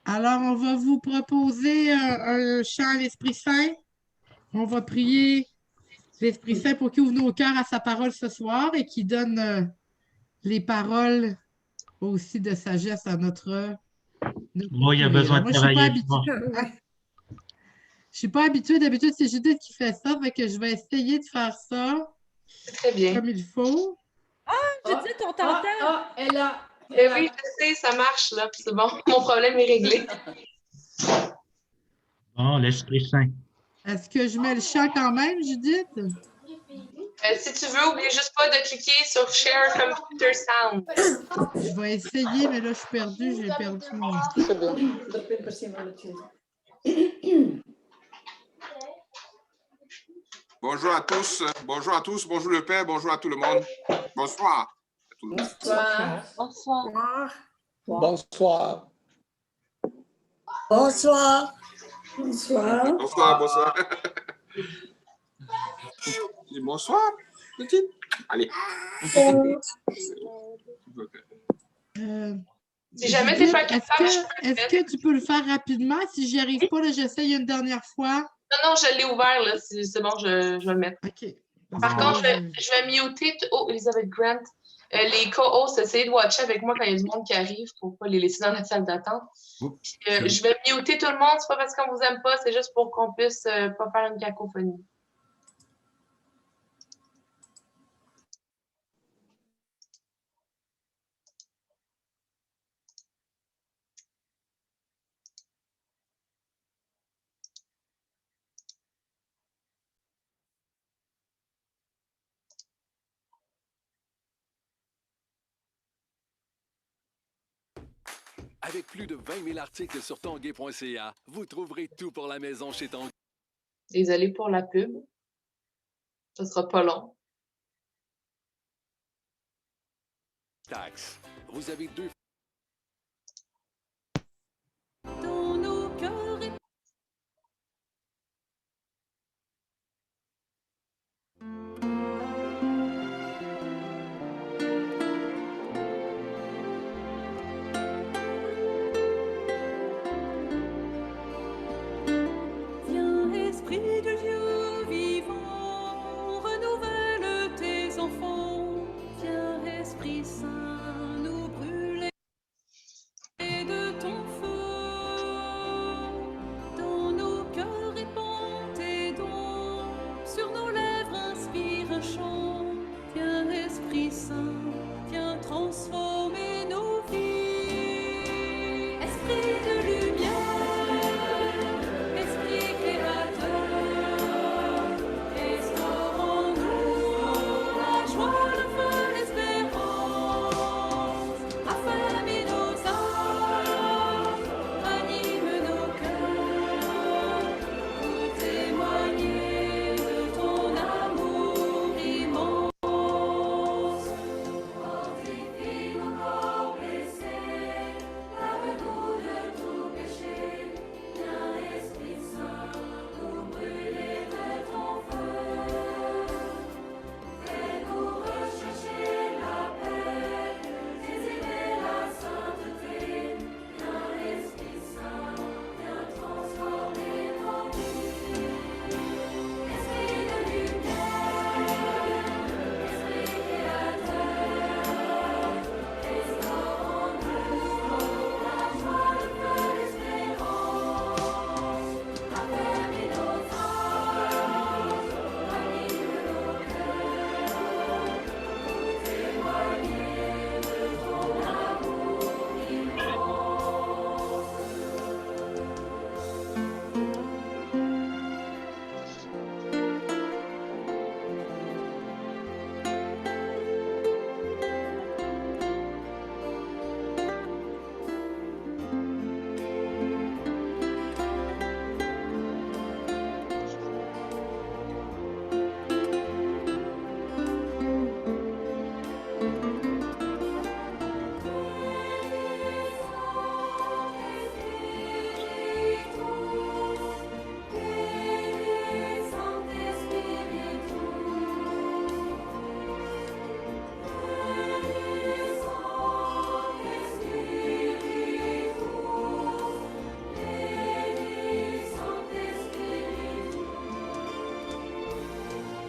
Alors, on va vous proposer un chant à l'Esprit Saint. On va prier l'Esprit Saint pour qu'il ouvre nos cœurs à sa parole ce soir et qu'il donne les paroles aussi de sagesse à notre Moi, il y a curé. besoin Alors, de moi, je suis pas travailler habituée. fort. Je suis pas habituée. D'habitude, c'est Judith qui fait ça, fait que je vais essayer de faire ça Très bien. comme il faut. Judith, on t'entend. Elle a. Eh oui, je sais, ça marche, là, puis c'est bon. Mon problème est réglé. Bon, l'Esprit Saint. Est-ce que je mets le chant quand même, Judith? Si tu veux, oublie juste pas de cliquer sur Share Computer Sound. Je vais essayer, mais là, je suis perdue. J'ai perdu mon... Bonjour à tous, bonjour le Père, bonjour à tout le monde. Bonsoir à tout le monde. Bonsoir. Bonsoir. Bonsoir. Bonsoir. Bonsoir. Bonsoir, petite. Allez. Si jamais t'es pas Judith, capable, je peux le est-ce mettre. que tu peux le faire rapidement? Si j'y arrive pas, là, j'essaye une dernière fois. Non, je l'ai ouvert, là. C'est bon, je vais le mettre. OK. Par contre, je vais muter. Oh, Elizabeth Grant. Les co-hosts, essayez de watcher avec moi quand il y a du monde qui arrive pour pas les laisser dans la salle d'attente. Je vais muter tout le monde. C'est pas parce qu'on vous aime pas, c'est juste pour qu'on puisse pas faire une cacophonie. Avec plus de 20 000 articles sur tonguay.ca, vous trouverez tout pour la maison chez Tonguay. Désolée pour la pub. Ça sera pas long. Taxe. Vous avez deux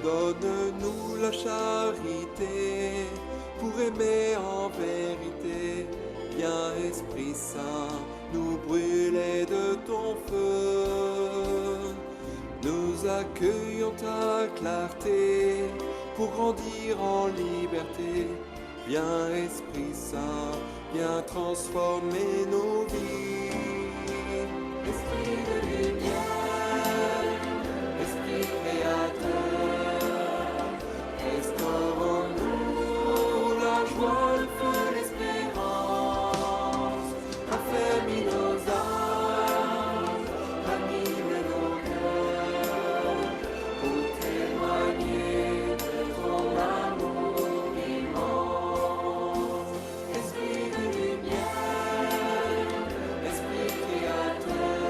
Donne-nous la charité pour aimer en vérité. Viens, Esprit Saint, nous brûler de ton feu. Nous accueillons ta clarté pour grandir en liberté. Viens, Esprit Saint, viens transformer nos vies. Esprit de lumière, Esprit créateur, restaure-nous la joie, le feu, l'espérance, affermis nos âmes, anime nos cœurs, pour témoigner de ton amour immense. Esprit de lumière, Esprit créateur,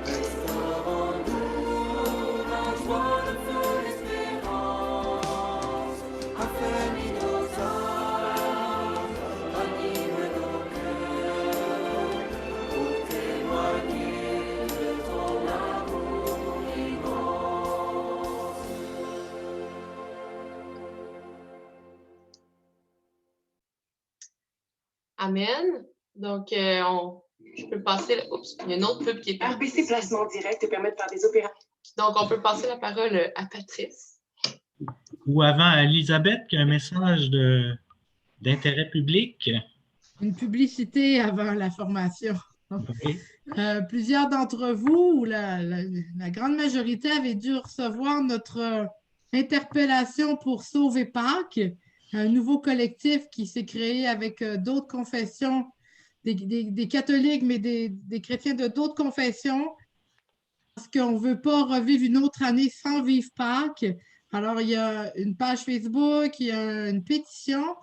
restaure-nous la joie, le feu, l'espérance, affermis nos âmes, anime nos cœurs, pour témoigner de ton amour immense. Amen. Donc, je peux passer... Oups, il y a une autre pub qui est partie. RBC Placement Direct te permet de faire des opérations. Donc, on peut passer la parole à Patrice. Ou avant à Elisabeth qui a un message d'intérêt public. Une publicité avant la formation. Oui. Plusieurs d'entre vous, ou la grande majorité, avaient dû recevoir notre interpellation pour sauver Pâques, un nouveau collectif qui s'est créé avec d'autres confessions, des catholiques, mais des chrétiens de d'autres confessions, parce qu'on ne veut pas revivre une autre année sans vivre Pâques. Alors, il y a une page Facebook, il y a une pétition.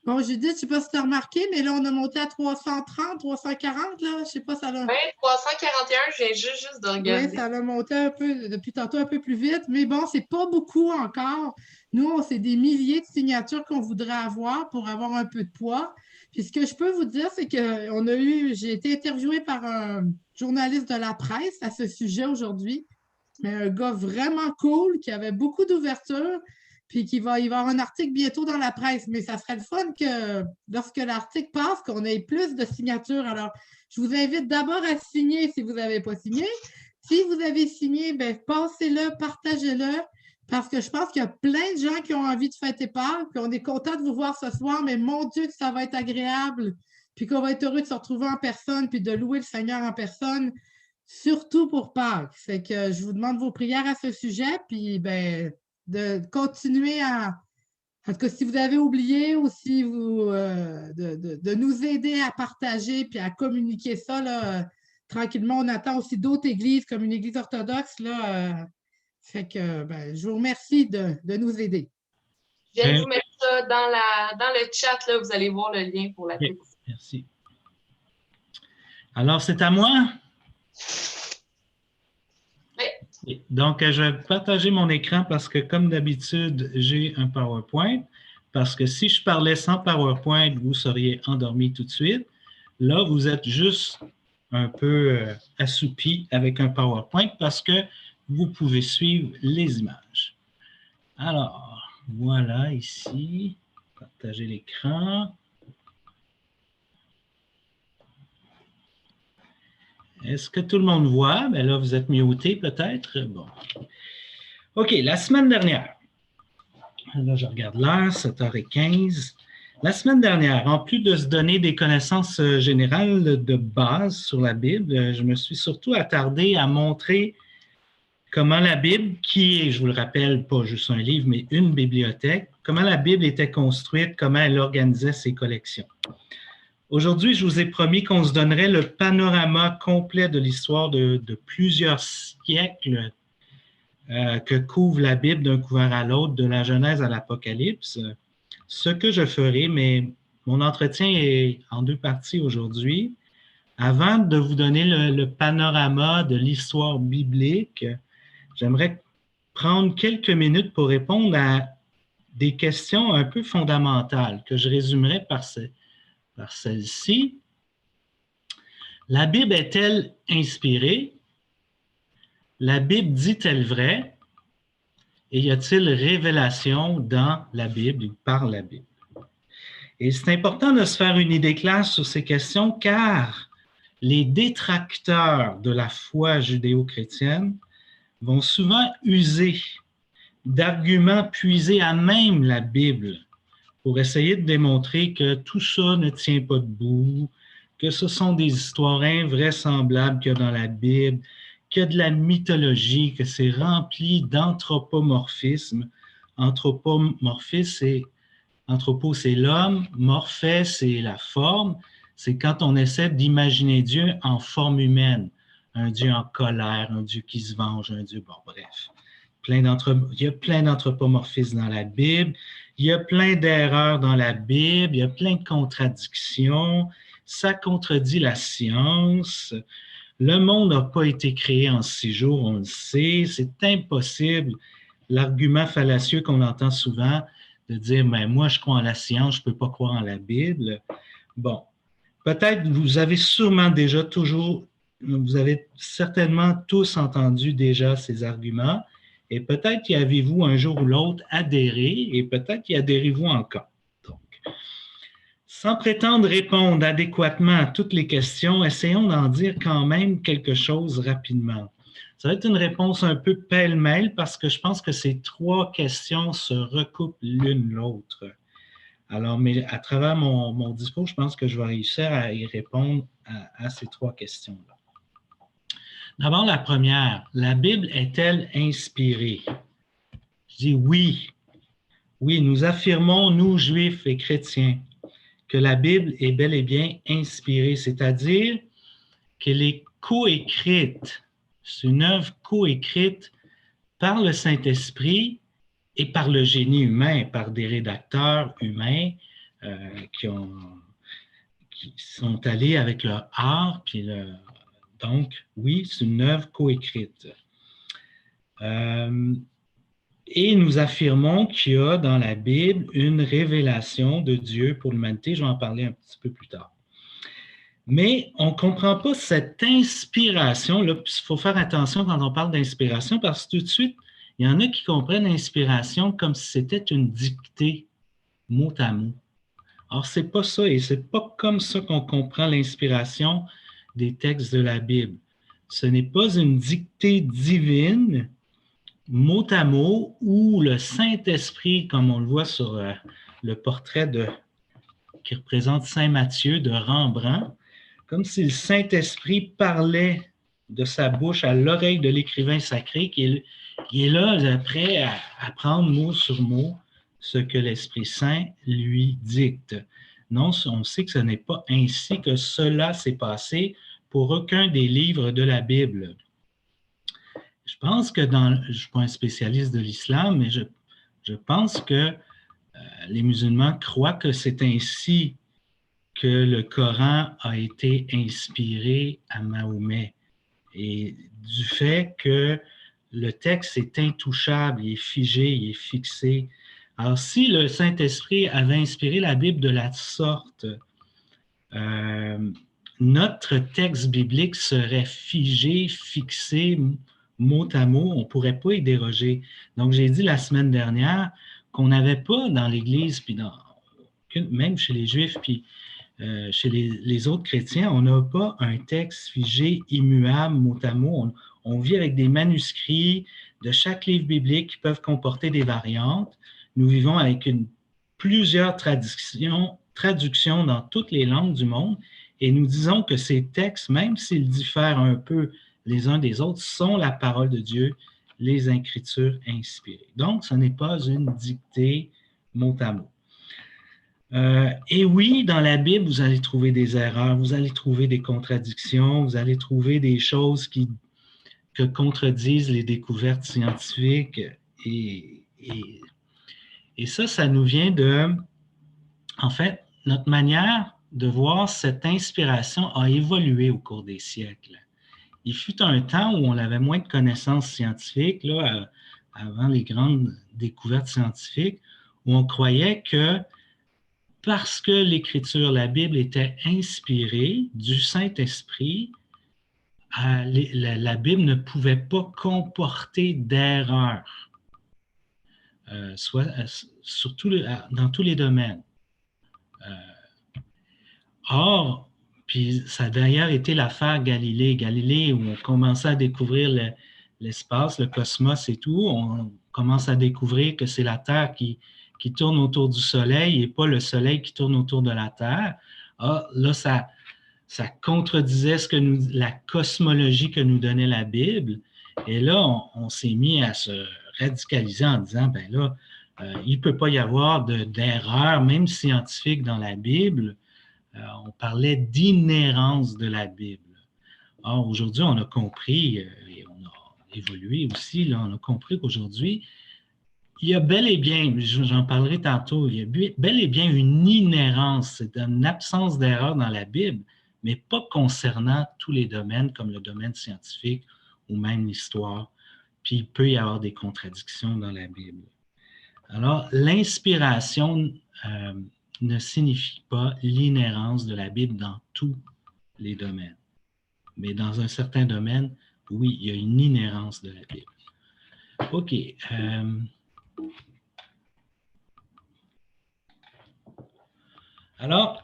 Bon, Judith, je ne sais pas si tu as remarqué, mais là, on a monté à 330, 340, là. Je ne sais pas, ça l'a... Oui, 341, je viens juste de regarder. Oui, ça a monté un peu, depuis tantôt, un peu plus vite. Mais bon, ce n'est pas beaucoup encore. Nous, c'est des milliers de signatures qu'on voudrait avoir pour avoir un peu de poids. Puis ce que je peux vous dire, c'est que j'ai été interviewée par un journaliste de la presse à ce sujet aujourd'hui. Mais un gars vraiment cool, qui avait beaucoup d'ouverture, puis il va y avoir un article bientôt dans la presse. Mais ça serait le fun que lorsque l'article passe, qu'on ait plus de signatures. Alors, je vous invite d'abord à signer si vous n'avez pas signé. Si vous avez signé, bien, passez-le, partagez-le, parce que je pense qu'il y a plein de gens qui ont envie de fêter Pâques, puis on est content de vous voir ce soir, mais mon Dieu que ça va être agréable, puis qu'on va être heureux de se retrouver en personne, puis de louer le Seigneur en personne, surtout pour Pâques. C'est que je vous demande vos prières à ce sujet, puis ben, de continuer à... En tout cas, si vous avez oublié ou si vous... de nous aider à partager puis à communiquer ça, là, tranquillement. On attend aussi d'autres églises, comme une église orthodoxe, là. Fait que ben, je vous remercie de nous aider. Je viens de vous mettre ça dans le chat, là, vous allez voir le lien pour la pétition. Merci. Alors, c'est à moi? Oui. Donc, je vais partager mon écran parce que, comme d'habitude, j'ai un PowerPoint. Parce que si je parlais sans PowerPoint, vous seriez endormi tout de suite. Là, vous êtes juste un peu assoupi avec un PowerPoint parce que vous pouvez suivre les images. Alors, voilà ici. Partager l'écran. Est-ce que tout le monde voit? Bien là, vous êtes muté peut-être. Bon. OK, la semaine dernière. Là, je regarde l'heure, 7h15. La semaine dernière, en plus de se donner des connaissances générales de base sur la Bible, je me suis surtout attardé à montrer comment la Bible, qui est, je vous le rappelle, pas juste un livre, mais une bibliothèque, comment la Bible était construite, comment elle organisait ses collections. Aujourd'hui, je vous ai promis qu'on se donnerait le panorama complet de l'histoire de plusieurs siècles que couvre la Bible d'un couvert à l'autre, de la Genèse à l'Apocalypse. Ce que je ferai, mais mon entretien est en deux parties aujourd'hui. Avant de vous donner le panorama de l'histoire biblique, j'aimerais prendre quelques minutes pour répondre à des questions un peu fondamentales que je résumerai par celle-ci. La Bible est-elle inspirée? La Bible dit-elle vrai? et y a-t-il révélation dans la Bible ou par la Bible? Et c'est important de se faire une idée claire sur ces questions car les détracteurs de la foi judéo-chrétienne vont souvent user d'arguments puisés à même la Bible pour essayer de démontrer que tout ça ne tient pas debout, que ce sont des histoires invraisemblables qu'il y a dans la Bible, qu'il y a de la mythologie, que c'est rempli d'anthropomorphisme. Anthropo, c'est l'homme, morphé, c'est la forme. C'est quand on essaie d'imaginer Dieu en forme humaine. Un Dieu en colère, un Dieu qui se venge, un Dieu... Bon, bref. Il y a plein d'anthropomorphismes dans la Bible. Il y a plein d'erreurs dans la Bible. Il y a plein de contradictions. Ça contredit la science. Le monde n'a pas été créé en 6 jours, on le sait. C'est impossible. L'argument fallacieux qu'on entend souvent de dire « mais moi, je crois en la science, je ne peux pas croire en la Bible ». Bon, peut-être vous avez certainement tous entendu déjà ces arguments et peut-être y avez-vous un jour ou l'autre adhéré et peut-être y adhérez-vous encore. Donc, sans prétendre répondre adéquatement à toutes les questions, essayons d'en dire quand même quelque chose rapidement. Ça va être une réponse un peu pêle-mêle parce que je pense que ces 3 questions se recoupent l'une l'autre. Alors, mais à travers mon discours, je pense que je vais réussir à y répondre à ces 3 questions-là. D'abord, la première, la Bible est-elle inspirée? Je dis oui. Oui, nous affirmons, nous, Juifs et chrétiens, que la Bible est bel et bien inspirée, c'est-à-dire qu'elle est coécrite. C'est une œuvre coécrite par le Saint-Esprit et par le génie humain, par des rédacteurs humains qui sont allés avec leur art. Donc, oui, c'est une œuvre coécrite. Et nous affirmons qu'il y a dans la Bible une révélation de Dieu pour l'humanité. Je vais en parler un petit peu plus tard. Mais on ne comprend pas cette inspiration. Il faut faire attention quand on parle d'inspiration parce que tout de suite, il y en a qui comprennent l'inspiration comme si c'était une dictée, mot à mot. Or, ce n'est pas ça et ce n'est pas comme ça qu'on comprend l'inspiration des textes de la Bible. Ce n'est pas une dictée divine, mot à mot, où le Saint-Esprit, comme on le voit sur le portrait qui représente Saint Matthieu de Rembrandt, comme si le Saint-Esprit parlait de sa bouche à l'oreille de l'écrivain sacré qui est là, prêt à prendre mot sur mot ce que l'Esprit Saint lui dicte. Non, on sait que ce n'est pas ainsi que cela s'est passé pour aucun des livres de la Bible. Je pense que je ne suis pas un spécialiste de l'islam, mais je pense que les musulmans croient que c'est ainsi que le Coran a été inspiré à Mahomet. Et du fait que le texte est intouchable, il est figé, il est fixé. Alors, si le Saint-Esprit avait inspiré la Bible de la sorte, notre texte biblique serait figé, fixé, mot à mot, on ne pourrait pas y déroger. Donc, j'ai dit la semaine dernière qu'on n'avait pas dans l'Église, puis même chez les Juifs, puis chez les autres chrétiens, on n'a pas un texte figé, immuable, mot à mot. On vit avec des manuscrits de chaque livre biblique qui peuvent comporter des variantes. Nous vivons avec plusieurs traductions dans toutes les langues du monde et nous disons que ces textes, même s'ils diffèrent un peu les uns des autres, sont la parole de Dieu, les Écritures inspirées. Donc, ce n'est pas une dictée mot à mot. Et oui, dans la Bible, vous allez trouver des erreurs, vous allez trouver des contradictions, vous allez trouver des choses que contredisent les découvertes scientifiques. Et ça nous vient de... En fait, notre manière de voir cette inspiration a évolué au cours des siècles. Il fut un temps où on avait moins de connaissances scientifiques, là, avant les grandes découvertes scientifiques, où on croyait que parce que l'Écriture, la Bible, était inspirée du Saint-Esprit, la Bible ne pouvait pas comporter d'erreurs. dans tous les domaines. Or, puis ça a d'ailleurs été l'affaire Galilée. Galilée, où on commençait à découvrir l'espace, le cosmos et tout, on commence à découvrir que c'est la Terre qui tourne autour du Soleil et pas le Soleil qui tourne autour de la Terre. Ah, là, ça contredisait la cosmologie que nous donnait la Bible. Et là, on s'est mis à se radicaliser en disant, ben là, il ne peut pas y avoir d'erreur, même scientifique, dans la Bible. On parlait d'inhérence de la Bible. Or, aujourd'hui, on a compris, et on a évolué aussi, là, on a compris qu'aujourd'hui, il y a bel et bien, j'en parlerai tantôt, il y a bel et bien une inhérence, c'est une absence d'erreur dans la Bible, mais pas concernant tous les domaines, comme le domaine scientifique ou même l'histoire. Puis il peut y avoir des contradictions dans la Bible. Alors, l'inspiration ne signifie pas l'inhérence de la Bible dans tous les domaines. Mais dans un certain domaine, oui, il y a une inhérence de la Bible. OK. Alors,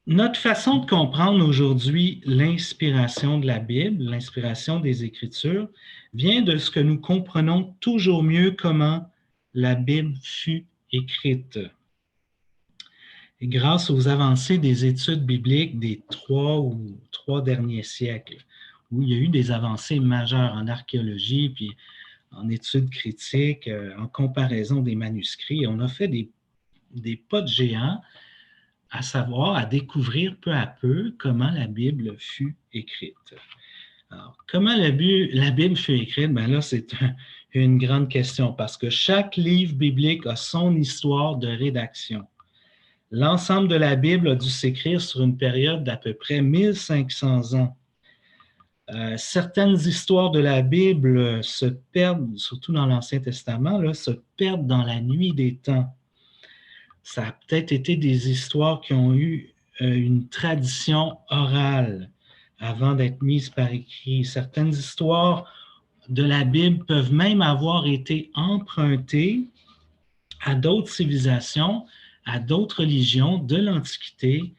notre façon de comprendre aujourd'hui l'inspiration de la Bible, l'inspiration des Écritures, vient de ce que nous comprenons toujours mieux comment la Bible fut écrite. Et grâce aux avancées des études bibliques des trois derniers siècles, où il y a eu des avancées majeures en archéologie, puis en études critiques, en comparaison des manuscrits, on a fait des pas de géant, à savoir, à découvrir peu à peu comment la Bible fut écrite. Alors, comment la Bible fut écrite? Bien là, c'est une grande question, parce que chaque livre biblique a son histoire de rédaction. L'ensemble de la Bible a dû s'écrire sur une période d'à peu près 1500 ans. Certaines histoires de la Bible se perdent, surtout dans l'Ancien Testament, là, se perdent dans la nuit des temps. Ça a peut-être été des histoires qui ont eu une tradition orale avant d'être mises par écrit. Certaines histoires de la Bible peuvent même avoir été empruntées à d'autres civilisations, à d'autres religions de l'Antiquité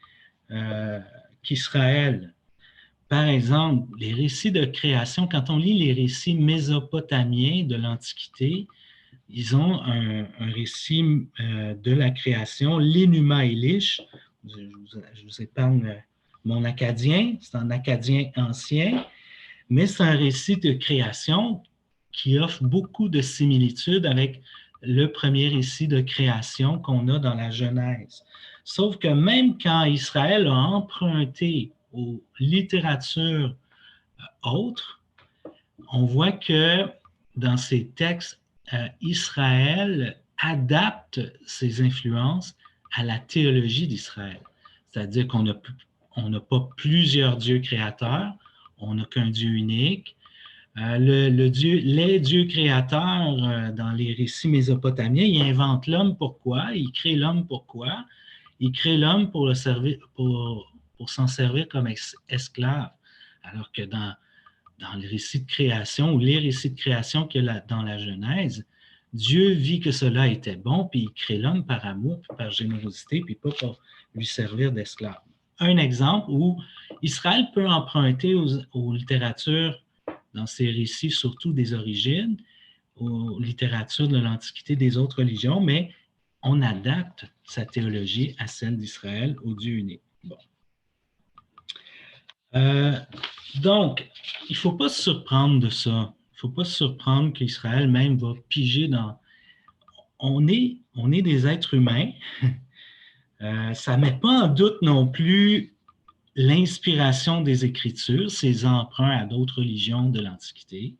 qu'Israël. Par exemple, les récits de création, quand on lit les récits mésopotamiens de l'Antiquité, ils ont un récit de la création, l'Enuma Elish. Je vous épargne mon acadien, c'est un acadien ancien, mais c'est un récit de création qui offre beaucoup de similitudes avec le premier récit de création qu'on a dans la Genèse. Sauf que même quand Israël a emprunté aux littératures autres, on voit que dans ces textes, Israël adapte ses influences à la théologie d'Israël. C'est-à-dire qu'on n'a pas plusieurs dieux créateurs, on n'a qu'un Dieu unique. Les dieux créateurs, dans les récits mésopotamiens, ils inventent l'homme pourquoi? Ils créent l'homme pourquoi? Ils créent l'homme pour s'en servir comme esclave. Alors que dans le récit de création ou les récits de création qu'il y a dans la Genèse, Dieu vit que cela était bon, puis il crée l'homme par amour, puis par générosité, puis pas pour lui servir d'esclave. Un exemple où Israël peut emprunter aux littératures dans ses récits, surtout des origines, aux littératures de l'Antiquité des autres religions, mais on adapte sa théologie à celle d'Israël, au Dieu unique. Bon. Donc, il ne faut pas se surprendre de ça. Il ne faut pas se surprendre qu'Israël même va piger dans... On est des êtres humains. Ça ne met pas en doute non plus l'inspiration des Écritures, ses emprunts à d'autres religions de l'Antiquité.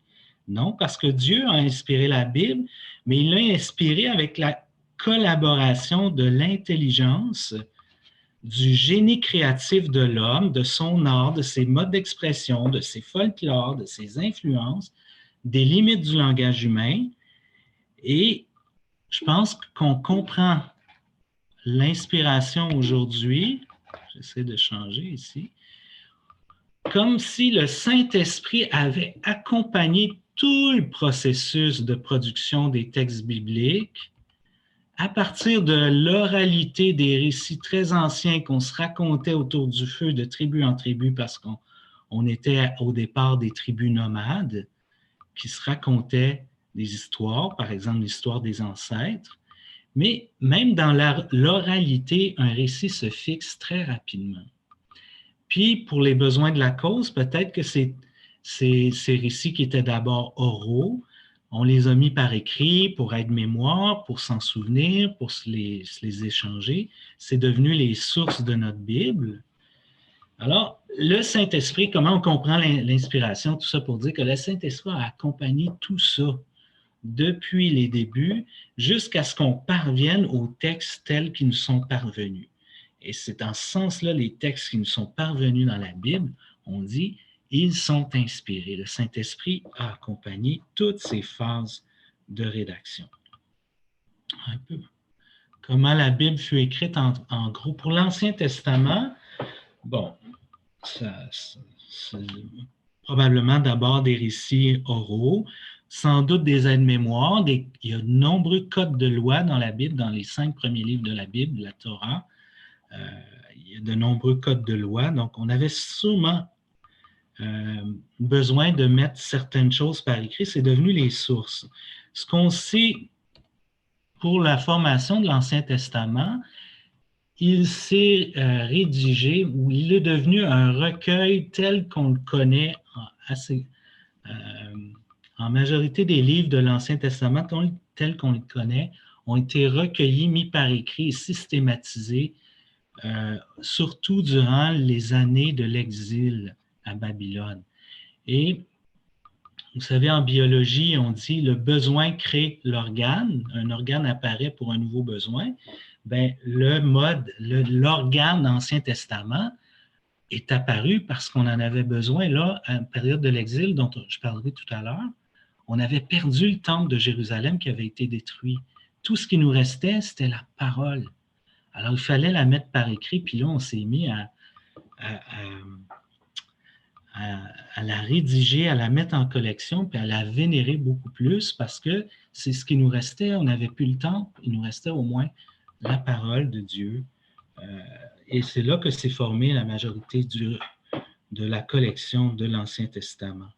Non, parce que Dieu a inspiré la Bible, mais il l'a inspiré avec la collaboration de l'intelligence, du génie créatif de l'homme, de son art, de ses modes d'expression, de ses folklores, de ses influences, des limites du langage humain. Et je pense qu'on comprend l'inspiration aujourd'hui, j'essaie de changer ici, comme si le Saint-Esprit avait accompagné tout le processus de production des textes bibliques à partir de l'oralité des récits très anciens qu'on se racontait autour du feu de tribu en tribu, parce qu'on était au départ des tribus nomades qui se racontaient des histoires, par exemple l'histoire des ancêtres, mais même dans l'oralité, un récit se fixe très rapidement. Puis, pour les besoins de la cause, peut-être que ces récits qui étaient d'abord oraux, on les a mis par écrit pour aide-mémoire, pour s'en souvenir, pour se les échanger. C'est devenu les sources de notre Bible. Alors, le Saint-Esprit, comment on comprend l'inspiration, tout ça pour dire que le Saint-Esprit a accompagné tout ça depuis les débuts jusqu'à ce qu'on parvienne aux textes tels qu'ils nous sont parvenus. Et c'est dans ce sens-là, les textes qui nous sont parvenus dans la Bible, on dit, ils sont inspirés. Le Saint-Esprit a accompagné toutes ces phases de rédaction. Un peu. Comment la Bible fut écrite en gros. Pour l'Ancien Testament, bon, c'est probablement d'abord des récits oraux, sans doute des aides-mémoires. Il y a de nombreux codes de loi dans la Bible, dans les 5 premiers livres de la Bible, la Torah. Il y a de nombreux codes de loi. Donc, on avait sûrement besoin de mettre certaines choses par écrit. C'est devenu les sources. Ce qu'on sait pour la formation de l'Ancien Testament, il s'est rédigé ou il est devenu un recueil tel qu'on le connaît en majorité des livres de l'Ancien Testament tels qu'on le connaît ont été recueillis, mis par écrit et systématisés, surtout durant les années de l'exil à Babylone. Et vous savez, en biologie, on dit le besoin crée l'organe. Un organe apparaît pour un nouveau besoin. Bien, l'organe d'Ancien Testament est apparu parce qu'on en avait besoin là, à la période de l'exil dont je parlerai tout à l'heure. On avait perdu le temple de Jérusalem qui avait été détruit. Tout ce qui nous restait, c'était la parole. Alors, il fallait la mettre par écrit, puis là, on s'est mis à la rédiger, à la mettre en collection, puis à la vénérer beaucoup plus parce que c'est ce qui nous restait. On n'avait plus le temple, il nous restait au moins la parole de Dieu. Et c'est là que s'est formée la majorité de la collection de l'Ancien Testament.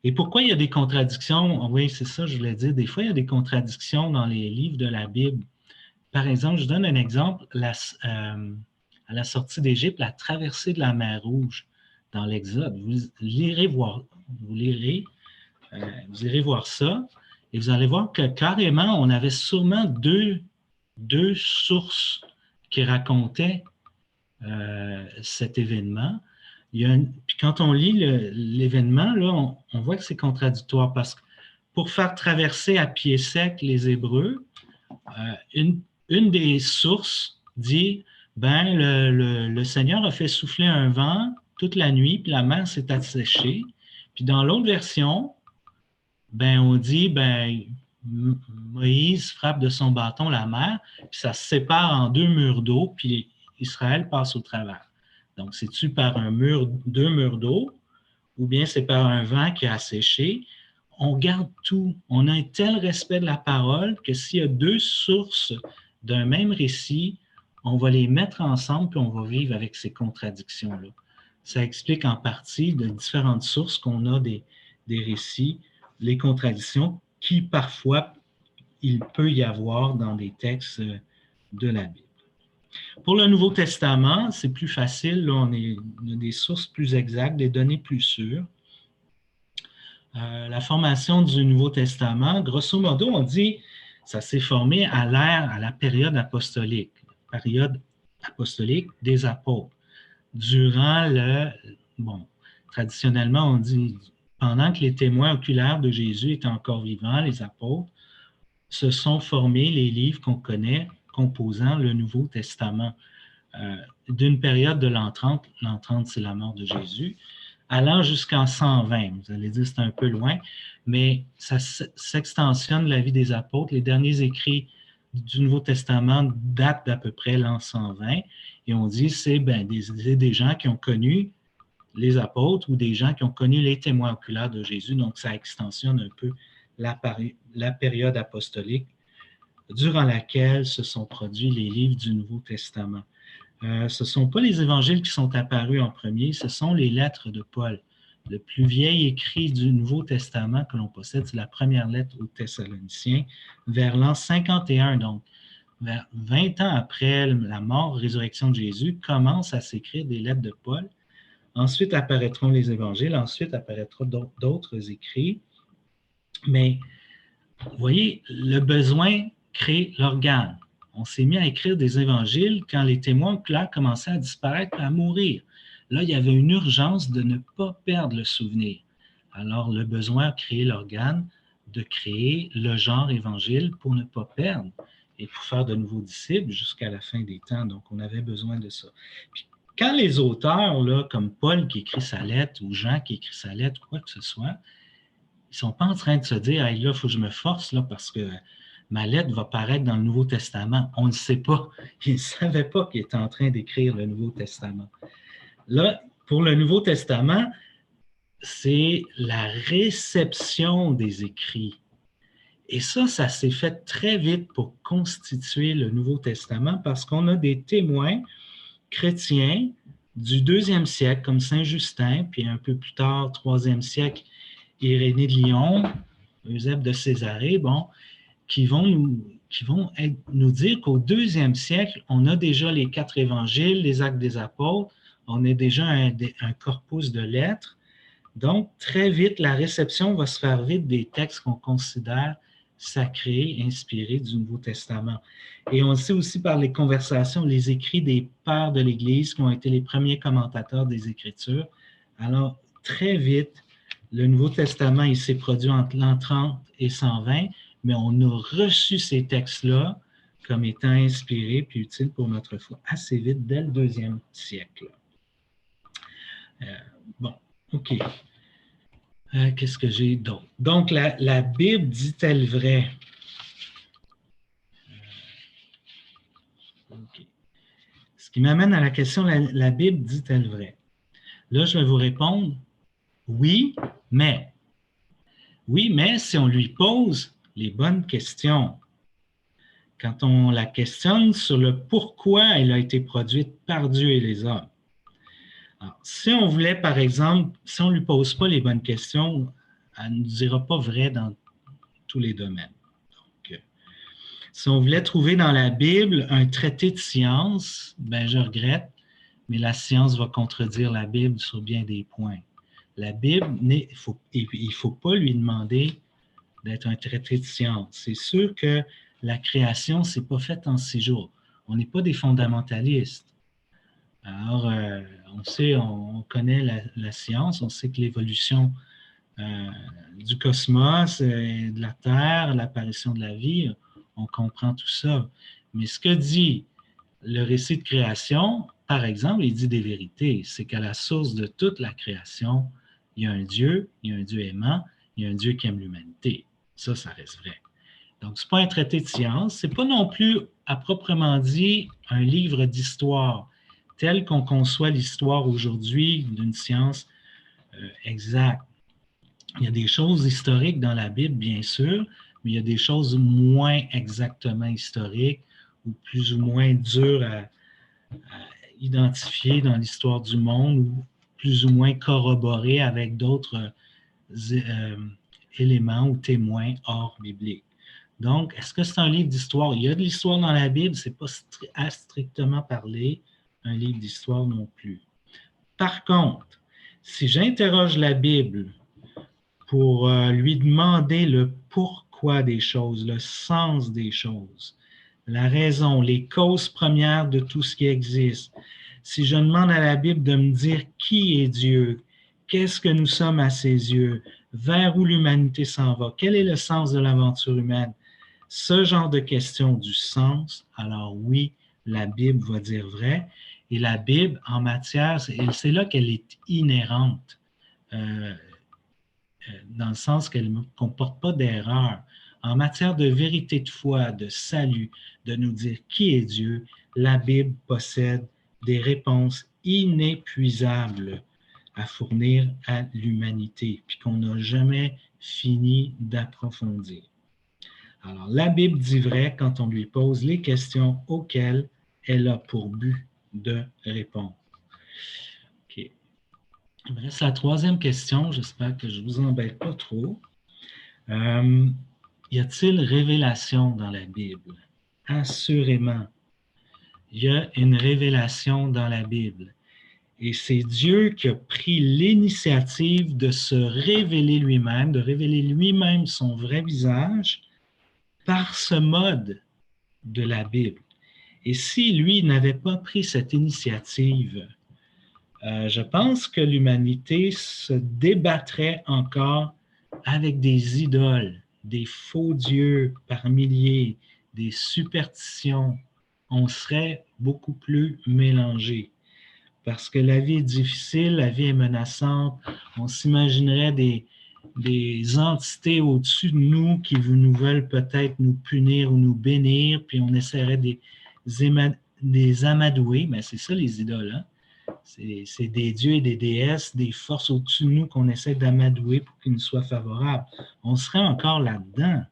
Et pourquoi il y a des contradictions? Oui, c'est ça, je voulais dire. Des fois, il y a des contradictions dans les livres de la Bible. Par exemple, je donne un exemple. À la sortie d'Égypte, la traversée de la mer Rouge dans l'Exode. Vous irez voir ça et vous allez voir que carrément, on avait sûrement deux sources qui racontaient cet événement. Puis quand on lit l'événement, là, on voit que c'est contradictoire parce que pour faire traverser à pied sec les Hébreux, une des sources dit ben le Seigneur a fait souffler un vent toute la nuit, puis la mer s'est asséchée. Puis dans l'autre version, ben on dit ben Moïse frappe de son bâton la mer, puis ça se sépare en 2 murs d'eau, puis Israël passe au travers. Donc, c'est-tu par deux murs d'eau, ou bien c'est par un vent qui a asséché? On garde tout. On a un tel respect de la parole que s'il y a 2 sources d'un même récit, on va les mettre ensemble puis on va vivre avec ces contradictions-là. Ça explique en partie de différentes sources qu'on a des récits, les contradictions qui parfois il peut y avoir dans des textes de la Bible. Pour le Nouveau Testament, c'est plus facile. Là, on a des sources plus exactes, des données plus sûres. La formation du Nouveau Testament, grosso modo, on dit que ça s'est formé à la période apostolique des apôtres. Durant traditionnellement, on dit, pendant que les témoins oculaires de Jésus étaient encore vivants, les apôtres, se sont formés les livres qu'on connaît composant le Nouveau Testament. D'une période de l'an 30, l'an 30 c'est la mort de Jésus, allant jusqu'en 120. Vous allez dire c'est un peu loin, mais ça s'extensionne la vie des apôtres. Les derniers écrits du Nouveau Testament datent d'à peu près l'an 120, et on dit c'est des gens qui ont connu les apôtres ou des gens qui ont connu les témoins oculaires de Jésus, donc ça extensionne un peu la période apostolique durant laquelle se sont produits les livres du Nouveau Testament. Ce ne sont pas les évangiles qui sont apparus en premier, ce sont les lettres de Paul. Le plus vieil écrit du Nouveau Testament que l'on possède, c'est la première lettre aux Thessaloniciens, vers l'an 51, donc vers 20 ans après la mort, résurrection de Jésus, commencent à s'écrire des lettres de Paul. Ensuite apparaîtront les évangiles, ensuite apparaîtront d'autres écrits. Mais, vous voyez, le besoin crée l'organe. On s'est mis à écrire des évangiles quand les témoins oculaires commençaient à disparaître et à mourir. Là, il y avait une urgence de ne pas perdre le souvenir. Alors, le besoin a créé l'organe de créer le genre évangile pour ne pas perdre et pour faire de nouveaux disciples jusqu'à la fin des temps. Donc, on avait besoin de ça. Puis, quand les auteurs, là, comme Paul qui écrit sa lettre ou Jean qui écrit sa lettre, quoi que ce soit, ils ne sont pas en train de se dire « Hey, là, il faut que je me force là, parce que ma lettre va paraître dans le Nouveau Testament. » On ne sait pas. Ils ne savaient pas qu'ils étaient en train d'écrire le Nouveau Testament. Là, pour le Nouveau Testament, c'est la réception des écrits. Et ça s'est fait très vite pour constituer le Nouveau Testament parce qu'on a des témoins chrétiens du 2e siècle, comme Saint Justin, puis un peu plus tard, 3e siècle, Irénée de Lyon, Eusèbe de Césarée, bon, qui vont nous dire qu'au 2e siècle, on a déjà les 4 évangiles, les actes des apôtres, on a déjà un corpus de lettres. Donc, très vite, la réception va se faire vite des textes qu'on considère sacrés, inspirés du Nouveau Testament. Et on le sait aussi par les conversations, les écrits des pères de l'Église qui ont été les premiers commentateurs des Écritures. Alors, très vite, le Nouveau Testament, il s'est produit entre l'an 30 et 120, mais on a reçu ces textes-là comme étant inspirés puis utiles pour notre foi assez vite, dès le 2e siècle. Bon, OK. Qu'est-ce que j'ai d'autre? Donc, la Bible dit-elle vrai? OK. Ce qui m'amène à la question, la Bible dit-elle vrai? Là, je vais vous répondre oui, mais. Oui, mais si on lui pose les bonnes questions, quand on la questionne sur le pourquoi elle a été produite par Dieu et les hommes. Alors, si on voulait, par exemple, si on ne lui pose pas les bonnes questions, elle ne nous dira pas vrai dans tous les domaines. Donc, si on voulait trouver dans la Bible un traité de science, ben je regrette, mais la science va contredire la Bible sur bien des points. La Bible, il ne faut pas lui demander d'être un traité de science. C'est sûr que la création, ce n'est pas fait en 6 jours. On n'est pas des fondamentalistes. Alors, on sait, on connaît la science, on sait que l'évolution du cosmos, de la Terre, l'apparition de la vie, on comprend tout ça. Mais ce que dit le récit de création, par exemple, il dit des vérités. C'est qu'à la source de toute la création, il y a un Dieu aimant, il y a un Dieu qui aime l'humanité. Ça reste vrai. Donc, ce n'est pas un traité de science, ce n'est pas non plus, à proprement dit, un livre d'histoire, tel qu'on conçoit l'histoire aujourd'hui d'une science exacte. Il y a des choses historiques dans la Bible, bien sûr, mais il y a des choses moins exactement historiques ou plus ou moins dures à identifier dans l'histoire du monde ou plus ou moins corroborées avec d'autres éléments ou témoins hors biblique. Donc, est-ce que c'est un livre d'histoire? Il y a de l'histoire dans la Bible, ce n'est pas à strictement parler un livre d'histoire non plus. Par contre, si j'interroge la Bible pour lui demander le pourquoi des choses, le sens des choses, la raison, les causes premières de tout ce qui existe, si je demande à la Bible de me dire qui est Dieu, qu'est-ce que nous sommes à ses yeux, vers où l'humanité s'en va, quel est le sens de l'aventure humaine, ce genre de questions du sens, alors oui, la Bible va dire vrai. Et la Bible, en matière, c'est là qu'elle est inhérente, dans le sens qu'elle ne comporte pas d'erreur. En matière de vérité de foi, de salut, de nous dire qui est Dieu, la Bible possède des réponses inépuisables à fournir à l'humanité, puis qu'on n'a jamais fini d'approfondir. Alors, la Bible dit vrai quand on lui pose les questions auxquelles elle a pour but de répondre. OK. Il me reste la troisième question. J'espère que je ne vous embête pas trop. Y a-t-il révélation dans la Bible? Assurément. Il y a une révélation dans la Bible. Et c'est Dieu qui a pris l'initiative de se révéler lui-même, de révéler lui-même son vrai visage par ce mode de la Bible. Et si lui n'avait pas pris cette initiative, je pense que l'humanité se débattrait encore avec des idoles, des faux dieux par milliers, des superstitions. On serait beaucoup plus mélangés. Parce que la vie est difficile, la vie est menaçante. On s'imaginerait des entités au-dessus de nous qui nous veulent peut-être nous punir ou nous bénir, puis on essaierait de les amadouer. Mais c'est ça les idoles, hein? C'est des dieux et des déesses, des forces au-dessus de nous qu'on essaie d'amadouer pour qu'ils nous soient favorables. On serait encore là-dedans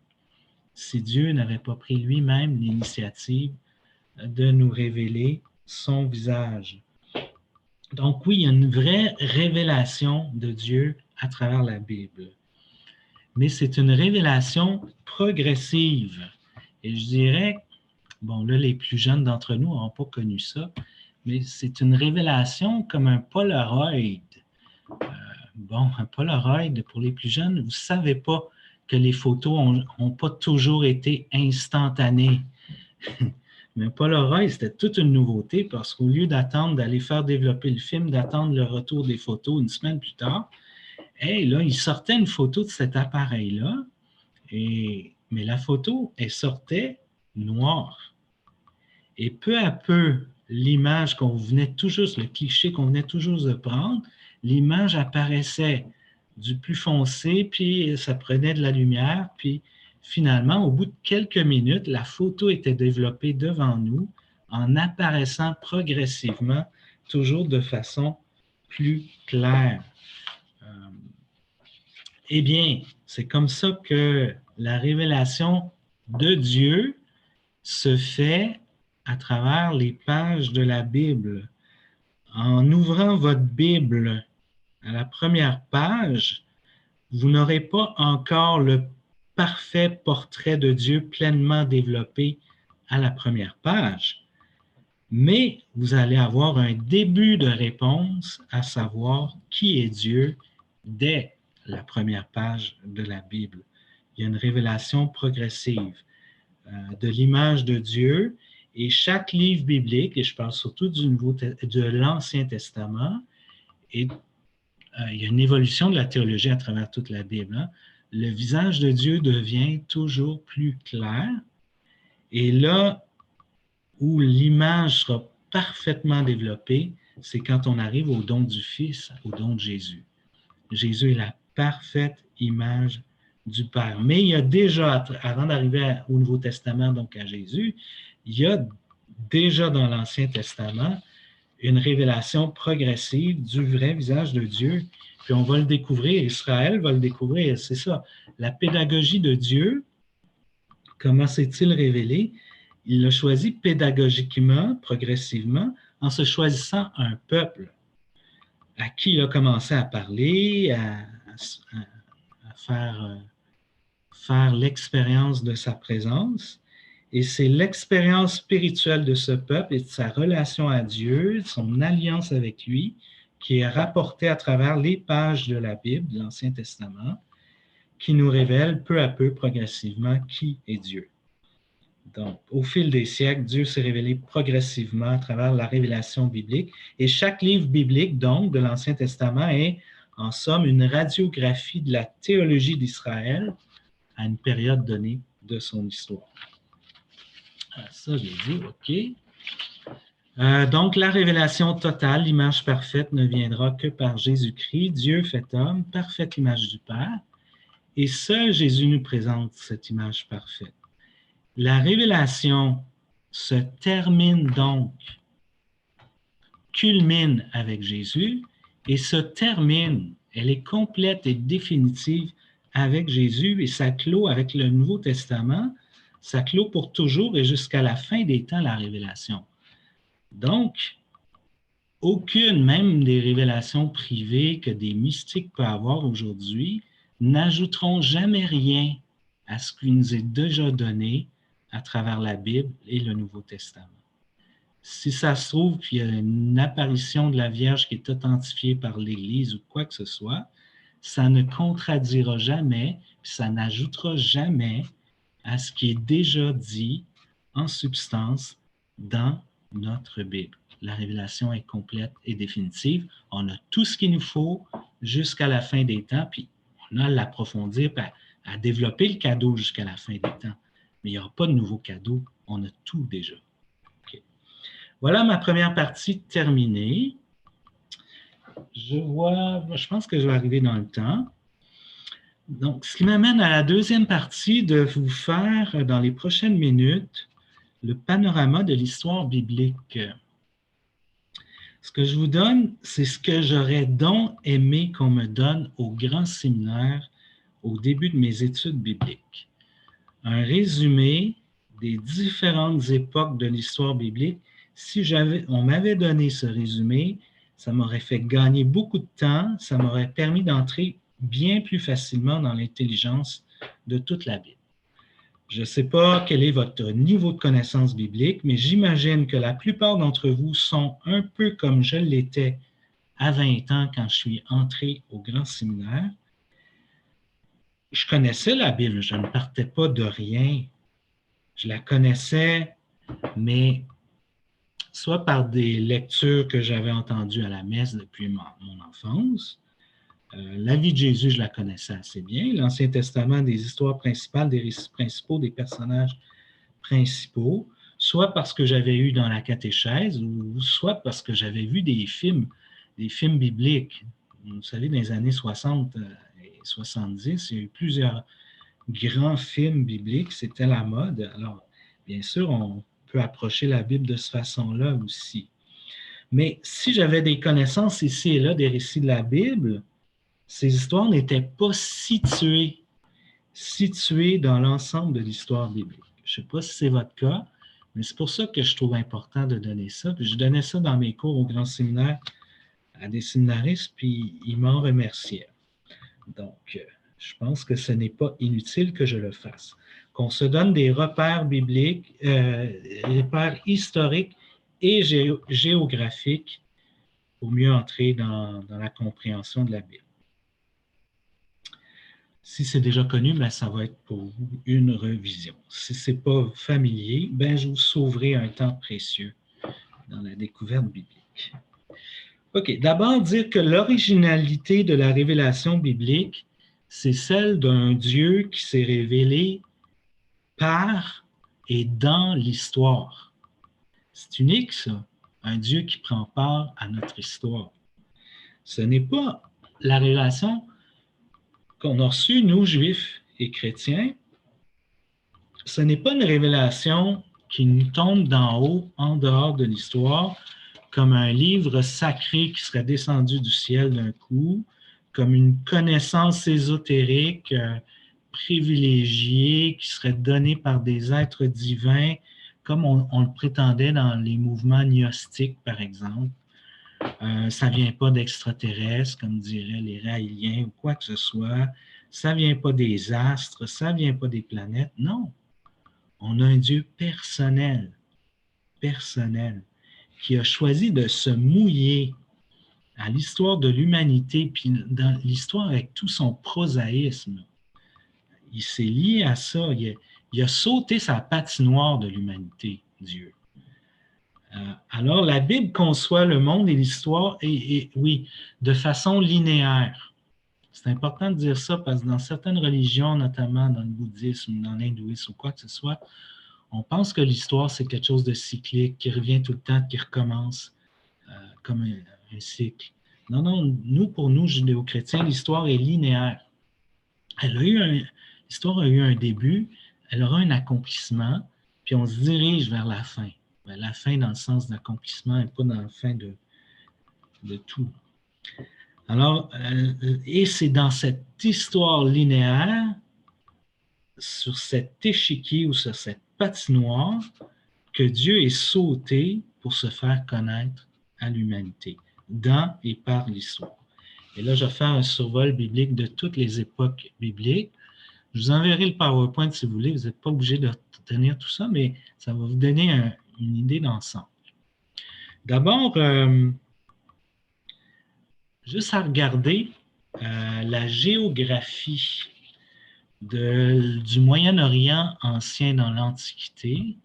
si Dieu n'avait pas pris lui-même l'initiative de nous révéler son visage. Donc oui, il y a une vraie révélation de Dieu à travers la Bible. Mais c'est une révélation progressive. Et je dirais, bon là, les plus jeunes d'entre nous n'ont pas connu ça, mais c'est une révélation comme un Polaroid. Un Polaroid, pour les plus jeunes, vous ne savez pas que les photos n'ont pas toujours été instantanées. Mais un Polaroid, c'était toute une nouveauté parce qu'au lieu d'attendre d'aller faire développer le film, d'attendre le retour des photos une semaine plus tard, là, il sortait une photo de cet appareil-là, mais la photo, elle sortait noire. Et peu à peu, l'image qu'on venait tout juste, le cliché qu'on venait tout juste de prendre, l'image apparaissait du plus foncé, puis ça prenait de la lumière, puis finalement, au bout de quelques minutes, la photo était développée devant nous en apparaissant progressivement, toujours de façon plus claire. Eh bien, c'est comme ça que la révélation de Dieu se fait à travers les pages de la Bible. En ouvrant votre Bible à la première page, vous n'aurez pas encore le parfait portrait de Dieu pleinement développé à la première page, mais vous allez avoir un début de réponse à savoir qui est Dieu dès la première page de la Bible. Il y a une révélation progressive de l'image de Dieu et chaque livre biblique, et je parle surtout de l'Ancien Testament, et il y a une évolution de la théologie à travers toute la Bible, hein. Le visage de Dieu devient toujours plus clair. Et là où l'image sera parfaitement développée, c'est quand on arrive au don du Fils, au don de Jésus. Jésus est la parfaite image du Père. Mais il y a déjà, avant d'arriver au Nouveau Testament, donc à Jésus, il y a déjà dans l'Ancien Testament une révélation progressive du vrai visage de Dieu. Puis on va le découvrir, Israël va le découvrir, c'est ça. La pédagogie de Dieu, comment s'est-il révélé? Il l'a choisi pédagogiquement, progressivement, en se choisissant un peuple à qui il a commencé à parler, à faire l'expérience de sa présence. Et c'est l'expérience spirituelle de ce peuple et de sa relation à Dieu, son alliance avec lui, qui est rapportée à travers les pages de la Bible, de l'Ancien Testament, qui nous révèle peu à peu, progressivement, qui est Dieu. Donc, au fil des siècles, Dieu s'est révélé progressivement à travers la révélation biblique. Et chaque livre biblique, donc, de l'Ancien Testament est, en somme, une radiographie de la théologie d'Israël à une période donnée de son histoire. Ça, j'ai dit, OK. Donc, la révélation totale, l'image parfaite, ne viendra que par Jésus-Christ, Dieu fait homme, parfaite image du Père. Et seul Jésus nous présente cette image parfaite. La révélation se termine donc, culmine avec Jésus et se termine, elle est complète et définitive avec Jésus et ça clôt avec le Nouveau Testament, ça clôt pour toujours et jusqu'à la fin des temps la révélation. Donc, aucune, même des révélations privées que des mystiques peuvent avoir aujourd'hui, n'ajouteront jamais rien à ce qui nous est déjà donné à travers la Bible et le Nouveau Testament. Si ça se trouve qu'il y a une apparition de la Vierge qui est authentifiée par l'Église ou quoi que ce soit, ça ne contradira jamais, puis ça n'ajoutera jamais à ce qui est déjà dit en substance dans notre Bible. La révélation est complète et définitive. On a tout ce qu'il nous faut jusqu'à la fin des temps, puis on a à l'approfondir, puis à développer le cadeau jusqu'à la fin des temps. Mais il n'y aura pas de nouveau cadeau. On a tout déjà. Okay. Voilà ma première partie terminée. Je pense que je vais arriver dans le temps. Donc, ce qui m'amène à la deuxième partie de vous faire, dans les prochaines minutes, le panorama de l'histoire biblique. Ce que je vous donne, c'est ce que j'aurais donc aimé qu'on me donne au grand séminaire au début de mes études bibliques. Un résumé des différentes époques de l'histoire biblique. Si on m'avait donné ce résumé, ça m'aurait fait gagner beaucoup de temps, ça m'aurait permis d'entrer bien plus facilement dans l'intelligence de toute la Bible. Je ne sais pas quel est votre niveau de connaissance biblique, mais j'imagine que la plupart d'entre vous sont un peu comme je l'étais à 20 ans quand je suis entré au grand séminaire. Je connaissais la Bible, je ne partais pas de rien. Je la connaissais, mais soit par des lectures que j'avais entendues à la messe depuis mon enfance. La vie de Jésus, je la connaissais assez bien. L'Ancien Testament, des histoires principales, des récits principaux, des personnages principaux, soit parce que j'avais eu dans la catéchèse, ou soit parce que j'avais vu des films bibliques. Vous savez, dans les années 60 et 70, il y a eu plusieurs grands films bibliques, c'était la mode. Alors, bien sûr, on peut approcher la Bible de cette façon-là aussi. Mais si j'avais des connaissances ici et là des récits de la Bible, ces histoires n'étaient pas situées dans l'ensemble de l'histoire biblique. Je ne sais pas si c'est votre cas, mais c'est pour ça que je trouve important de donner ça. Puis je donnais ça dans mes cours au grand séminaire à des séminaristes, puis ils m'en remerciaient. Donc, je pense que ce n'est pas inutile que je le fasse. Qu'on se donne des repères bibliques, repères historiques et géographiques pour mieux entrer dans la compréhension de la Bible. Si c'est déjà connu, ben, ça va être pour vous une revision. Si ce n'est pas familier, ben, je vous sauverai un temps précieux dans la découverte biblique. OK, d'abord dire que l'originalité de la révélation biblique, c'est celle d'un Dieu qui s'est révélé par et dans l'histoire. C'est unique, ça, un Dieu qui prend part à notre histoire. Ce n'est pas la révélation qu'on a reçue, nous, Juifs et chrétiens. Ce n'est pas une révélation qui nous tombe d'en haut, en dehors de l'histoire, comme un livre sacré qui serait descendu du ciel d'un coup, comme une connaissance ésotérique privilégiée qui serait donnée par des êtres divins, comme on le prétendait dans les mouvements gnostiques, par exemple. Ça ne vient pas d'extraterrestres, comme diraient les raéliens ou quoi que ce soit. Ça ne vient pas des astres, ça ne vient pas des planètes. Non, on a un Dieu personnel, qui a choisi de se mouiller à l'histoire de l'humanité, puis dans l'histoire avec tout son prosaïsme. Il s'est lié à ça, il a sauté sa patinoire de l'humanité, Dieu. Alors, la Bible conçoit le monde et l'histoire, oui, de façon linéaire. C'est important de dire ça parce que dans certaines religions, notamment dans le bouddhisme, dans l'hindouisme ou quoi que ce soit, on pense que l'histoire, c'est quelque chose de cyclique, qui revient tout le temps, qui recommence comme un cycle. Non, pour nous, judéo-chrétiens, l'histoire est linéaire. L'histoire a eu un début, elle aura un accomplissement, puis on se dirige vers la fin. La fin dans le sens d'accomplissement et pas dans la fin de tout. Alors, et c'est dans cette histoire linéaire, sur cet échiquier ou sur cette patinoire, que Dieu est sauté pour se faire connaître à l'humanité, dans et par l'histoire. Et là, je vais faire un survol biblique de toutes les époques bibliques. Je vous enverrai le PowerPoint si vous voulez. Vous n'êtes pas obligé de retenir tout ça, mais ça va vous donner une idée d'ensemble. D'abord, juste à regarder la géographie du Moyen-Orient ancien dans l'Antiquité,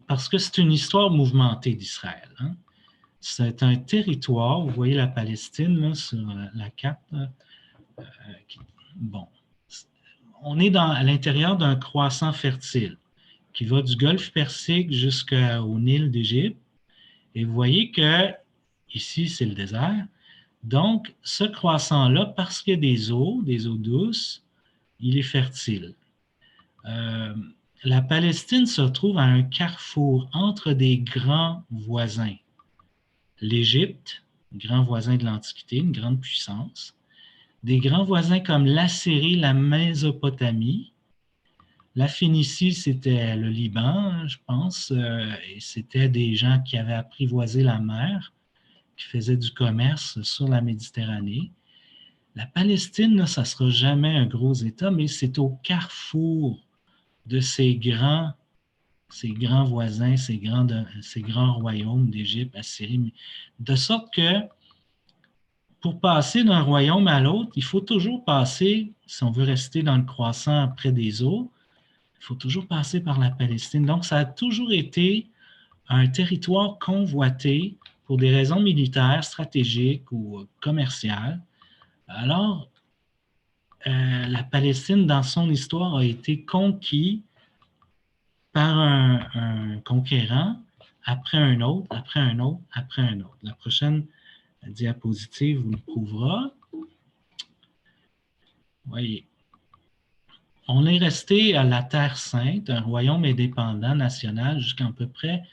parce que c'est une histoire mouvementée d'Israël. Hein. C'est un territoire, vous voyez la Palestine là, sur la carte. Bon, on est à l'intérieur d'un croissant fertile qui va du Golfe Persique jusqu'au Nil d'Égypte. Et vous voyez que ici, c'est le désert. Donc, ce croissant-là, parce qu'il y a des eaux douces, il est fertile. La Palestine se trouve à un carrefour entre des grands voisins. L'Égypte, grand voisin de l'Antiquité, une grande puissance. Des grands voisins comme l'Assyrie, la Mésopotamie. La Phénicie, c'était le Liban, je pense, et c'était des gens qui avaient apprivoisé la mer, qui faisaient du commerce sur la Méditerranée. La Palestine, là, ça ne sera jamais un gros État, mais c'est au carrefour de ces grands voisins, ces grands royaumes d'Égypte, Assyrie, de sorte que pour passer d'un royaume à l'autre, il faut toujours passer, si on veut rester dans le croissant près des eaux, il faut toujours passer par la Palestine. Donc, ça a toujours été un territoire convoité pour des raisons militaires, stratégiques ou commerciales. Alors, la Palestine, dans son histoire, a été conquise par un conquérant, après un autre, après un autre, après un autre. La prochaine diapositive vous le prouvera. Voyez. On est resté à la Terre Sainte, un royaume indépendant national, jusqu'à peu près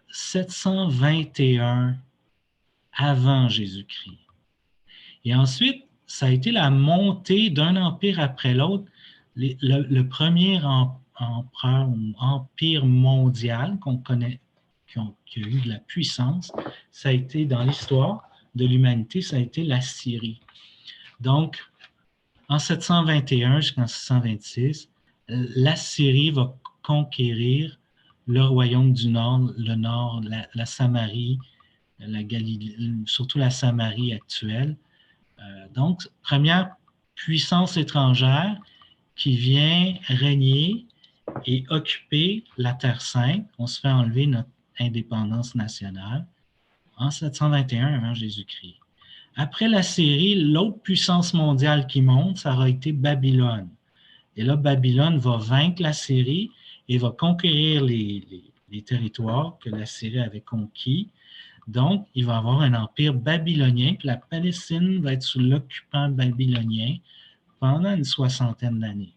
721 avant Jésus-Christ. Et ensuite, ça a été la montée d'un empire après l'autre. Le premier empereur ou empire mondial qu'on connaît, qui a eu de la puissance, ça a été dans l'histoire de l'humanité, ça a été la Syrie. Donc, en 721 jusqu'en 626, la Syrie va conquérir le royaume du Nord, le Nord, la Samarie, la Galilée, surtout la Samarie actuelle. Donc, première puissance étrangère qui vient régner et occuper la Terre Sainte. On se fait enlever notre indépendance nationale en 721 avant Jésus-Christ. Après la Syrie, l'autre puissance mondiale qui monte, ça aura été Babylone. Et là, Babylone va vaincre la Syrie et va conquérir les territoires que la Syrie avait conquis. Donc, il va y avoir un empire babylonien, puis la Palestine va être sous l'occupant babylonien pendant une 60aine d'années.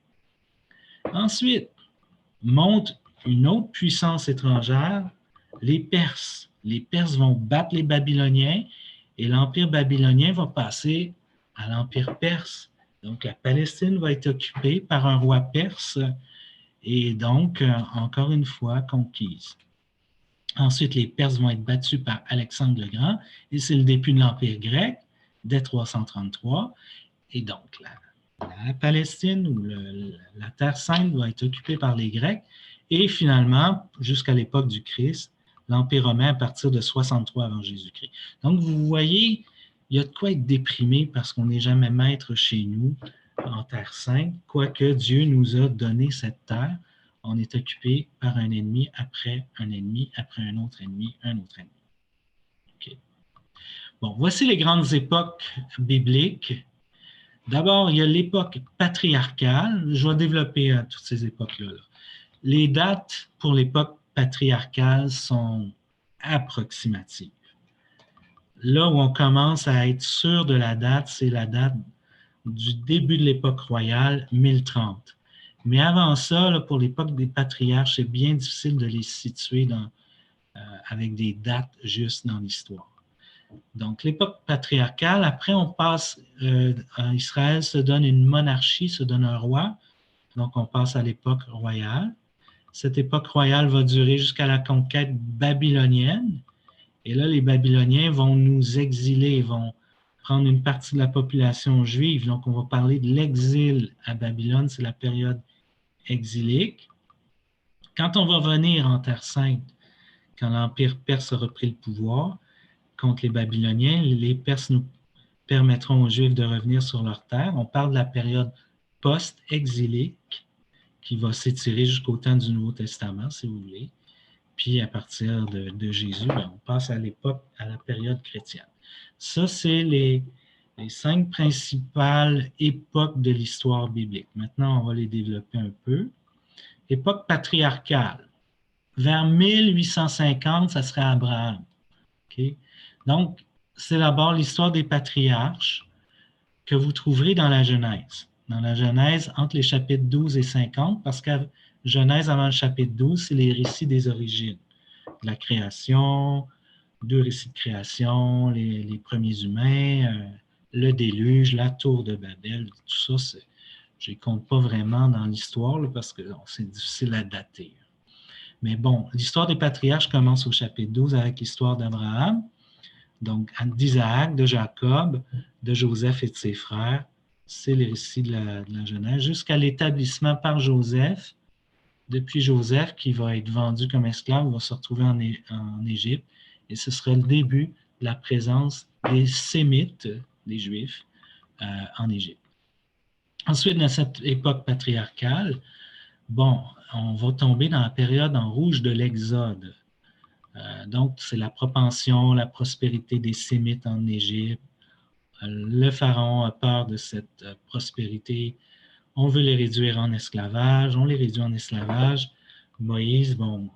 Ensuite, monte une autre puissance étrangère, les Perses. Les Perses vont battre les Babyloniens et l'empire babylonien va passer à l'empire perse. Donc, la Palestine va être occupée par un roi perse et donc, encore une fois, conquise. Ensuite, les Perses vont être battus par Alexandre le Grand et c'est le début de l'Empire grec dès 333. Et donc, la Palestine ou la Terre Sainte va être occupée par les Grecs et finalement, jusqu'à l'époque du Christ, l'Empire romain à partir de 63 avant Jésus-Christ. Donc, vous voyez, il y a de quoi être déprimé parce qu'on n'est jamais maître chez nous en Terre Sainte, quoique Dieu nous a donné cette terre. On est occupé par un ennemi après un ennemi, après un autre ennemi, un autre ennemi. Okay. Bon, voici les grandes époques bibliques. D'abord, il y a l'époque patriarcale. Je vais développer toutes ces époques-là. Les dates pour l'époque patriarcale sont approximatives. Là où on commence à être sûr de la date, c'est la date du début de l'époque royale, 1030. Mais avant ça, là, pour l'époque des patriarches, c'est bien difficile de les situer avec des dates justes dans l'histoire. Donc, l'époque patriarcale, après, on passe, Israël se donne une monarchie, se donne un roi. Donc, on passe à l'époque royale. Cette époque royale va durer jusqu'à la conquête babylonienne. Et là, les Babyloniens vont nous exiler, vont prendre une partie de la population juive. Donc, on va parler de l'exil à Babylone, c'est la période exilique. Quand on va venir en Terre Sainte, quand l'Empire perse a repris le pouvoir contre les Babyloniens, les Perses nous permettront aux Juifs de revenir sur leur terre. On parle de la période post-exilique qui va s'étirer jusqu'au temps du Nouveau Testament, si vous voulez. Puis, à partir de Jésus, on passe à la période chrétienne. Ça, c'est les 5 principales époques de l'histoire biblique. Maintenant, on va les développer un peu. Époque patriarcale. Vers 1850, ça serait Abraham. Okay? Donc, c'est d'abord l'histoire des patriarches que vous trouverez dans la Genèse. Dans la Genèse, entre les chapitres 12 et 50, parce que Genèse avant le chapitre 12, c'est les récits des origines. La création, 2 récits de création, les premiers humains, le déluge, la tour de Babel, tout ça, je ne les compte pas vraiment dans l'histoire là, parce que c'est difficile à dater. Mais bon, l'histoire des patriarches commence au chapitre 12 avec l'histoire d'Abraham, donc d'Isaac, de Jacob, de Joseph et de ses frères. C'est les récits de la Genèse, jusqu'à l'établissement par Joseph. Depuis Joseph, qui va être vendu comme esclave, va se retrouver en Égypte. Et ce sera le début de la présence des Sémites, des Juifs, en Égypte. Ensuite, dans cette époque patriarcale, bon, on va tomber dans la période en rouge de l'Exode. Donc, c'est la propension, la prospérité des Sémites en Égypte. Le pharaon a peur de cette prospérité. On veut les réduire en esclavage. On les réduit en esclavage. Moïse, bon,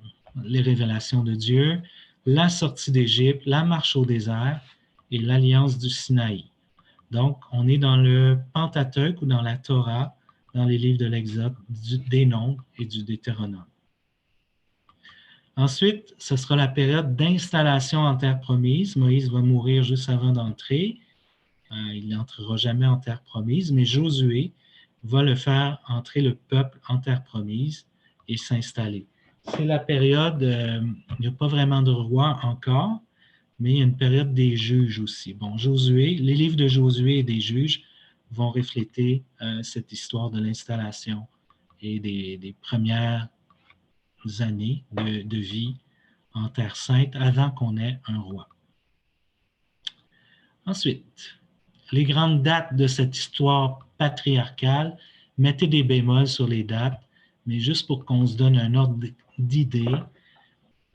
les révélations de Dieu, la sortie d'Égypte, la marche au désert et l'alliance du Sinaï. Donc, on est dans le Pentateuque ou dans la Torah, dans les livres de l'Exode, des Nombres et du Deutéronome. Ensuite, ce sera la période d'installation en terre promise. Moïse va mourir juste avant d'entrer. Il n'entrera jamais en terre promise, mais Josué va le faire entrer le peuple en terre promise et s'installer. C'est la période, il n'y a pas vraiment de roi encore, mais il y a une période des juges aussi. Bon, Josué, les livres de Josué et des juges vont refléter cette histoire de l'installation et des premières années de vie en Terre Sainte avant qu'on ait un roi. Ensuite, les grandes dates de cette histoire patriarcale, mettez des bémols sur les dates, mais juste pour qu'on se donne un ordre d'idée,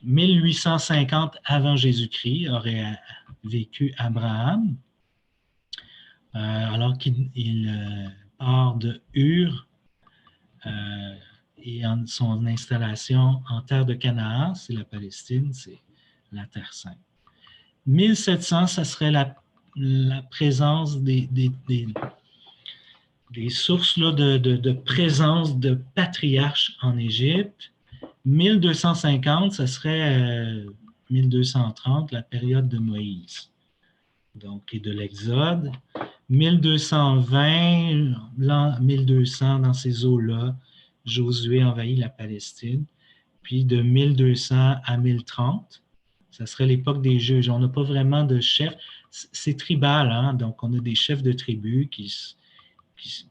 1850 avant Jésus-Christ aurait vécu Abraham, alors qu'il part de Ur et son installation en terre de Canaan, c'est la Palestine, c'est la Terre Sainte. 1700, ça serait la présence des sources là, de présence de patriarches en Égypte. 1250, ça serait 1230, la période de Moïse, donc, et de l'Exode. 1220, l'an 1200, dans ces eaux-là, Josué envahit la Palestine. Puis de 1200 à 1030, ça serait l'époque des juges. On n'a pas vraiment de chefs. C'est tribal, hein? Donc on a des chefs de tribus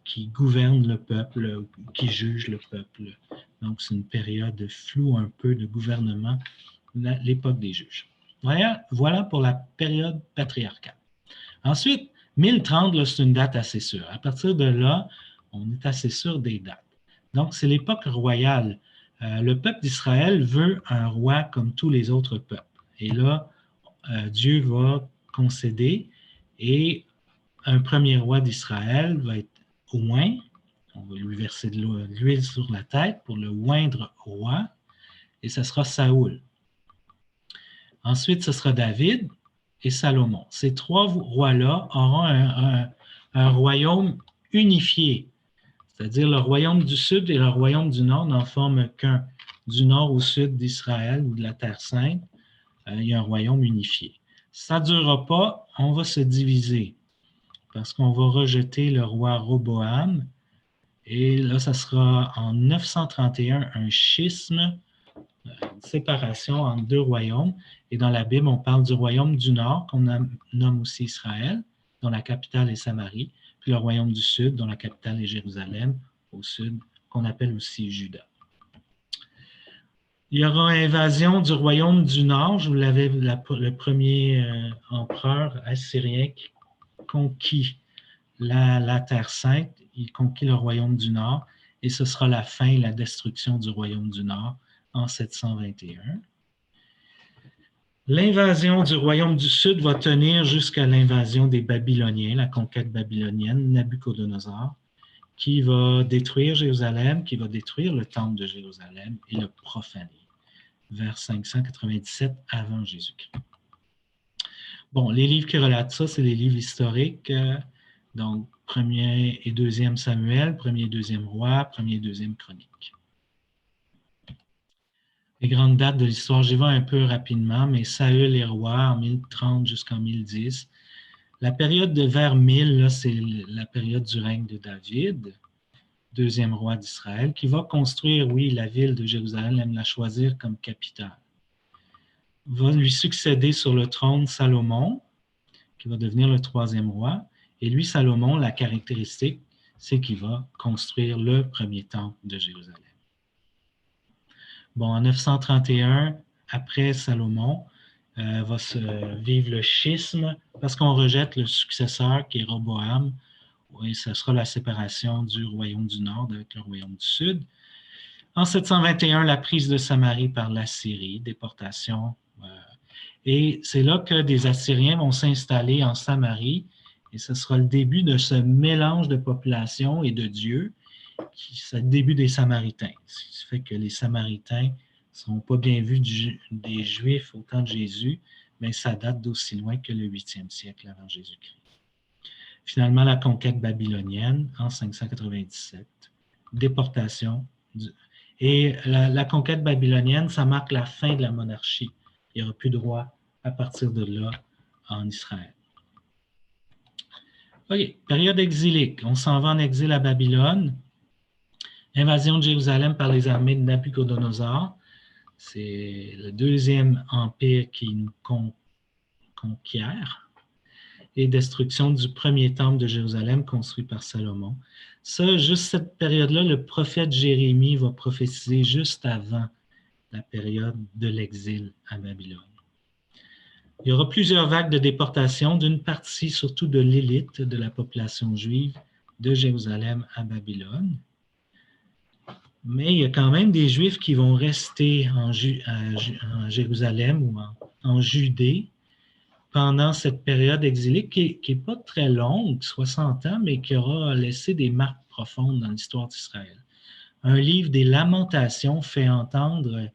qui gouvernent le peuple, qui jugent le peuple. Donc c'est une période floue un peu de gouvernement, l'époque des juges. Voilà pour la période patriarcale. Ensuite, 1030, là, c'est une date assez sûre. À partir de là, on est assez sûr des dates. Donc, c'est l'époque royale. Le peuple d'Israël veut un roi comme tous les autres peuples. Et là, Dieu va concéder et un premier roi d'Israël va être oint. On va lui verser de l'huile sur la tête pour le oindre roi et ce sera Saoul. Ensuite, ce sera David et Salomon. Ces 3 rois-là auront un royaume unifié. C'est-à-dire le royaume du sud et le royaume du nord n'en forment qu'un. Du nord au sud d'Israël ou de la Terre Sainte, il y a un royaume unifié. ça ne durera pas, on va se diviser parce qu'on va rejeter le roi Roboam. Et là, ça sera en 931 un schisme, une séparation entre deux royaumes. Et dans la Bible, on parle du royaume du Nord, qu'on nomme aussi Israël, dont la capitale est Samarie, puis le royaume du Sud, dont la capitale est Jérusalem, au sud, qu'on appelle aussi Juda. Il y aura invasion du royaume du Nord. Je vous l'avais, le premier empereur assyrien qui conquit la Terre Sainte, il conquit le royaume du Nord, et ce sera la fin et la destruction du royaume du Nord en 721. L'invasion du royaume du Sud va tenir jusqu'à l'invasion des Babyloniens, la conquête babylonienne, Nabuchodonosor, qui va détruire Jérusalem, qui va détruire le temple de Jérusalem et le profaner vers 597 avant Jésus-Christ. Bon, les livres qui relatent ça, c'est les livres historiques, donc 1er et 2e Samuel, 1er et 2e Roi, 1er et 2e Chronique. Les grandes dates de l'histoire, j'y vais un peu rapidement, mais Saül est roi en 1030 jusqu'en 1010. La période de vers 1000, là, c'est la période du règne de David, deuxième roi d'Israël, qui va construire, oui, la ville de Jérusalem, la choisir comme capitale. Va lui succéder sur le trône Salomon, qui va devenir le troisième roi. Et lui, Salomon, la caractéristique, c'est qu'il va construire le premier temple de Jérusalem. Bon, en 931, après Salomon, va se vivre le schisme parce qu'on rejette le successeur qui est Roboam. Et ce sera la séparation du royaume du Nord avec le royaume du Sud. En 721, la prise de Samarie par l'Assyrie, déportation. Et c'est là que des Assyriens vont s'installer en Samarie. Et ce sera le début de ce mélange de population et de Dieu. C'est le début des Samaritains. Ce qui fait que les Samaritains ne sont pas bien vus des Juifs au temps de Jésus, mais ça date d'aussi loin que le 8e siècle avant Jésus-Christ. Finalement, la conquête babylonienne en 597, déportation. Et la conquête babylonienne, ça marque la fin de la monarchie. Il n'y aura plus de roi à partir de là en Israël. OK, période exilique. On s'en va en exil à Babylone. Invasion de Jérusalem par les armées de Nabuchodonosor. C'est le deuxième empire qui nous conquiert. Et destruction du premier temple de Jérusalem construit par Salomon. Ça, juste cette période-là, le prophète Jérémie va prophétiser juste avant la période de l'exil à Babylone. Il y aura plusieurs vagues de déportation d'une partie, surtout de l'élite de la population juive de Jérusalem à Babylone. Mais il y a quand même des Juifs qui vont rester en Jérusalem ou en Judée pendant cette période exilique qui n'est pas très longue, 60 ans, mais qui aura laissé des marques profondes dans l'histoire d'Israël. Un livre des Lamentations fait entendre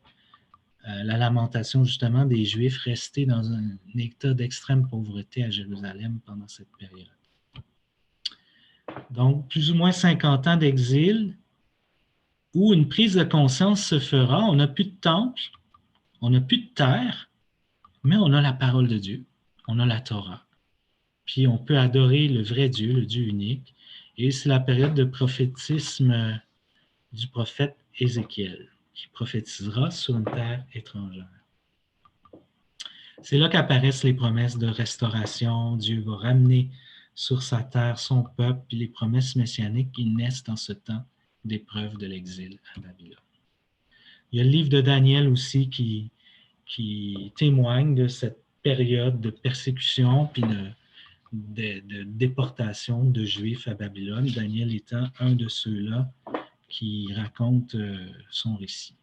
la lamentation justement des Juifs restés dans un état d'extrême pauvreté à Jérusalem pendant cette période. Donc, plus ou moins 50 ans d'exil où une prise de conscience se fera. On n'a plus de temple, on n'a plus de terre, mais on a la parole de Dieu, on a la Torah. Puis on peut adorer le vrai Dieu, le Dieu unique. Et c'est la période de prophétisme du prophète Ézéchiel, qui prophétisera sur une terre étrangère. C'est là qu'apparaissent les promesses de restauration. Dieu va ramener sur sa terre son peuple, puis les promesses messianiques qui naissent dans ce temps d'épreuve de l'exil à Babylone. Il y a le livre de Daniel aussi qui témoigne de cette période de persécution puis de déportation de Juifs à Babylone, Daniel étant un de ceux-là qui raconte son récit.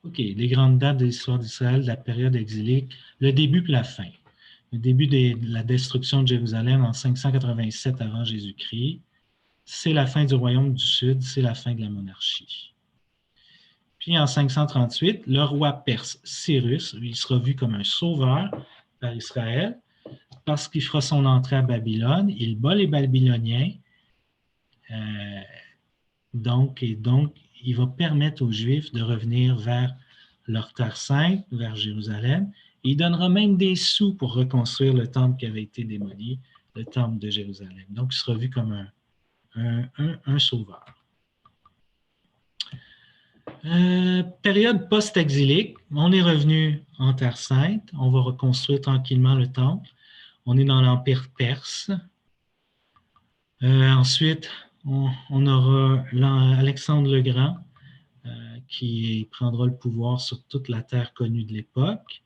OK, les grandes dates de l'histoire d'Israël, de la période exilique, le début et la fin. Le début de la destruction de Jérusalem en 587 avant Jésus-Christ, c'est la fin du royaume du Sud, c'est la fin de la monarchie. Puis en 538, le roi perse Cyrus, il sera vu comme un sauveur par Israël, parce qu'il fera son entrée à Babylone, il bat les Babyloniens, donc il va permettre aux Juifs de revenir vers leur terre sainte, vers Jérusalem, Il donnera même des sous pour reconstruire le temple qui avait été démoli, le temple de Jérusalem. Donc, il sera vu comme un sauveur. Période post-exilique, on est revenu en Terre Sainte, on va reconstruire tranquillement le temple. On est dans l'Empire perse. Ensuite, on aura Alexandre le Grand qui prendra le pouvoir sur toute la terre connue de l'époque.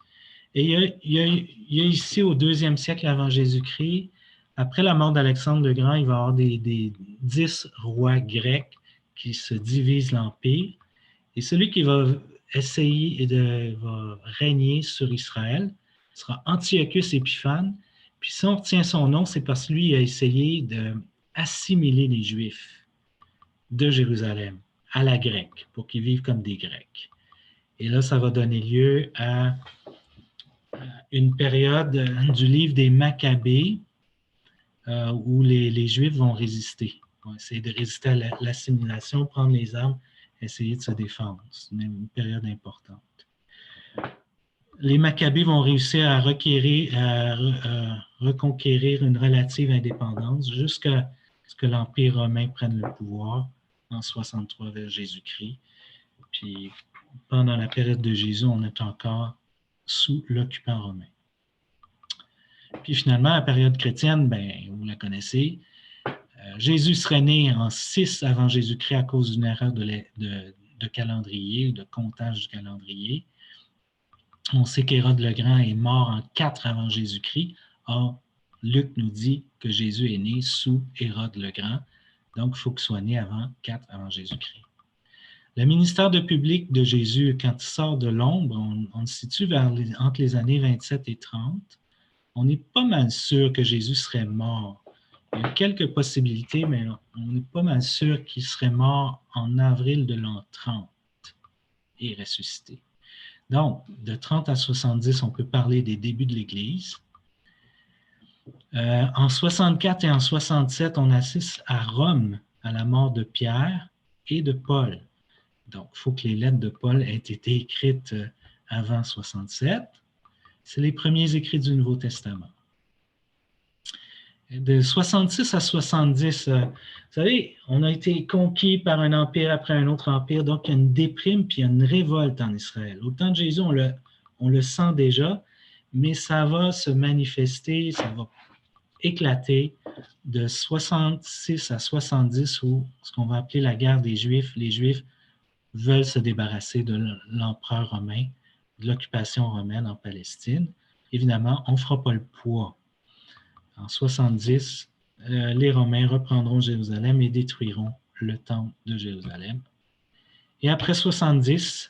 Et il y a ici, au 2e siècle avant Jésus-Christ, après la mort d'Alexandre le Grand, il va y avoir des 10 rois grecs qui se divisent l'Empire. Et celui qui va essayer va régner sur Israël sera Antiochus Épiphane. Puis si on retient son nom, c'est parce que lui a essayé d'assimiler les Juifs de Jérusalem à la grecque, pour qu'ils vivent comme des Grecs. Et là, ça va donner lieu à une période du livre des Maccabées où les Juifs vont résister. Ils vont essayer de résister à l'assimilation, prendre les armes, essayer de se défendre. C'est une période importante. Les Maccabées vont réussir à reconquérir une relative indépendance jusqu'à ce que l'Empire romain prenne le pouvoir en 63 vers Jésus-Christ. Puis pendant la période de Jésus, on est encore sous l'occupant romain. Puis finalement, la période chrétienne, vous la connaissez. Jésus serait né en 6 avant Jésus-Christ à cause d'une erreur de calendrier, de comptage du calendrier. On sait qu'Hérode le Grand est mort en 4 avant Jésus-Christ. Or, Luc nous dit que Jésus est né sous Hérode le Grand. Donc, il faut qu'il soit né avant 4 avant Jésus-Christ. Le ministère de public de Jésus, quand il sort de l'ombre, on le situe entre les années 27 et 30. On est pas mal sûr que Jésus serait mort. Il y a quelques possibilités, mais on est pas mal sûr qu'il serait mort en avril de l'an 30 et ressuscité. Donc, de 30 à 70, on peut parler des débuts de l'Église. En 64 et en 67, on assiste à Rome à la mort de Pierre et de Paul. Donc, il faut que les lettres de Paul aient été écrites avant 67. C'est les premiers écrits du Nouveau Testament. De 66 à 70, vous savez, on a été conquis par un empire après un autre empire, donc il y a une déprime puis il y a une révolte en Israël. Au temps de Jésus, on le sent déjà, mais ça va se manifester, ça va éclater de 66 à 70, où ce qu'on va appeler la guerre des Juifs. Les Juifs veulent se débarrasser de l'empereur romain, de l'occupation romaine en Palestine. Évidemment, on ne fera pas le poids. En 70, les Romains reprendront Jérusalem et détruiront le temple de Jérusalem. Et après 70,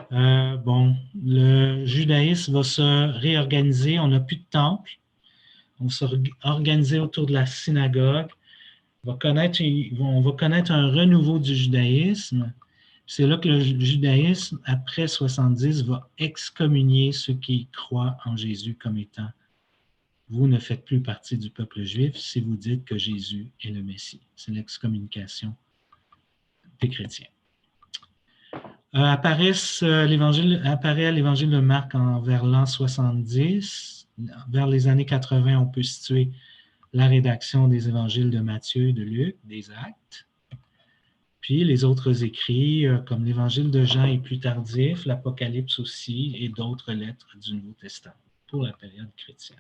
le judaïsme va se réorganiser. On n'a plus de temple. On va se organiser autour de la synagogue. On va connaître un renouveau du judaïsme. C'est là que le judaïsme, après 70, va excommunier ceux qui croient en Jésus comme étant « Vous ne faites plus partie du peuple juif si vous dites que Jésus est le Messie ». C'est l'excommunication des chrétiens. Apparaît l'évangile de Marc vers l'an 70. Vers les années 80, on peut situer la rédaction des évangiles de Matthieu, de Luc, des Actes. Puis les autres écrits, comme l'évangile de Jean est plus tardif, l'Apocalypse aussi, et d'autres lettres du Nouveau Testament pour la période chrétienne.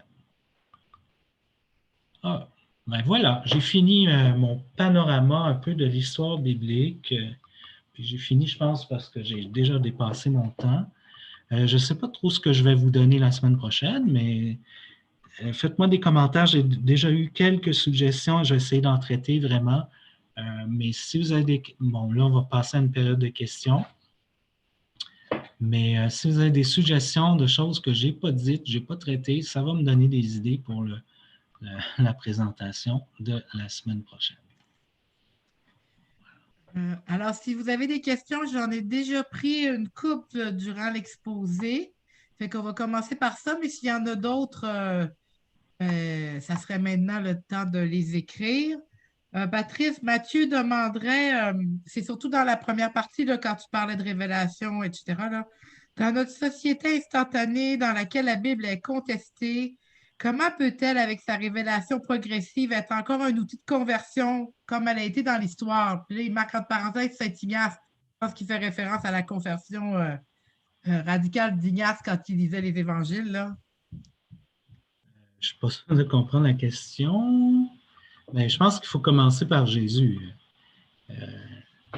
Voilà, j'ai fini mon panorama un peu de l'histoire biblique. Puis j'ai fini, je pense, parce que j'ai déjà dépassé mon temps. Je ne sais pas trop ce que je vais vous donner la semaine prochaine, mais faites-moi des commentaires. J'ai déjà eu quelques suggestions. Je vais essayer d'en traiter vraiment. Mais si vous avez des... Bon, là, on va passer à une période de questions. Mais si vous avez des suggestions de choses que je n'ai pas dites, je n'ai pas traitées, ça va me donner des idées pour la présentation de la semaine prochaine. Alors, si vous avez des questions, j'en ai déjà pris une couple durant l'exposé. Fait qu'on va commencer par ça, mais s'il y en a d'autres, ça serait maintenant le temps de les écrire. Patrice, Mathieu demanderait, c'est surtout dans la première partie, là, quand tu parlais de révélation, etc., là, Dans notre société instantanée dans laquelle la Bible est contestée, comment peut-elle, avec sa révélation progressive, être encore un outil de conversion comme elle a été dans l'histoire? Puis là, il marque entre parenthèses Saint-Ignace. Je pense qu'il fait référence à la conversion radicale d'Ignace quand il lisait les évangiles, là. Je ne suis pas sûr de comprendre la question, mais je pense qu'il faut commencer par Jésus.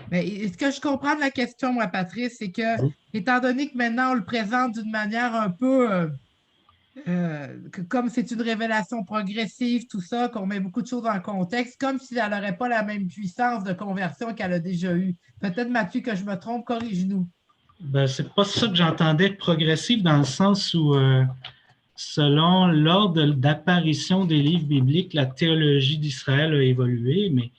Mais ce que je comprends de la question, moi, Patrice, c'est que, étant donné que maintenant on le présente d'une manière un peu comme c'est une révélation progressive, tout ça, qu'on met beaucoup de choses en contexte, comme si elle n'aurait pas la même puissance de conversion qu'elle a déjà eue. Peut-être, Mathieu, que je me trompe, corrige-nous. Ben, c'est pas ça que j'entendais progressif dans le sens où, selon l'ordre d'apparition des livres bibliques, la théologie d'Israël a évolué, mais